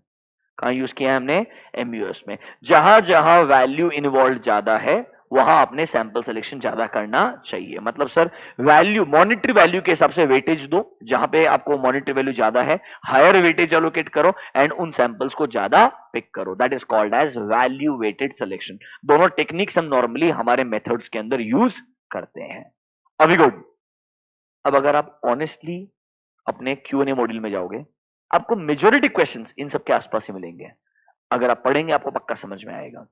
कहां यूज किया है हमने, एमयूएस में। जहां जहां वैल्यू इन्वॉल्व ज्यादा है वहां आपने सैंपल सिलेक्शन ज्यादा करना चाहिए। मतलब सर वैल्यू, मॉनिटरी वैल्यू के हिसाब से वेटेज दो, जहां पे आपको मॉनिटरी वैल्यू ज्यादा है हायर वेटेज एलोकेट करो एंड उन सैंपल्स को ज्यादा पिक करो, that is called as value weighted selection. दोनों टेक्निक्स हम नॉर्मली हमारे मेथड्स के अंदर यूज करते हैं। अभी गुड। अब अगर आप ऑनेस्टली अपने Q&A मॉड्यूल में जाओगे, आपको मेजोरिटी क्वेश्चंस इन सब के आसपास ही मिलेंगे। अगर आप पढ़ेंगे आपको पक्का समझ में आएगा।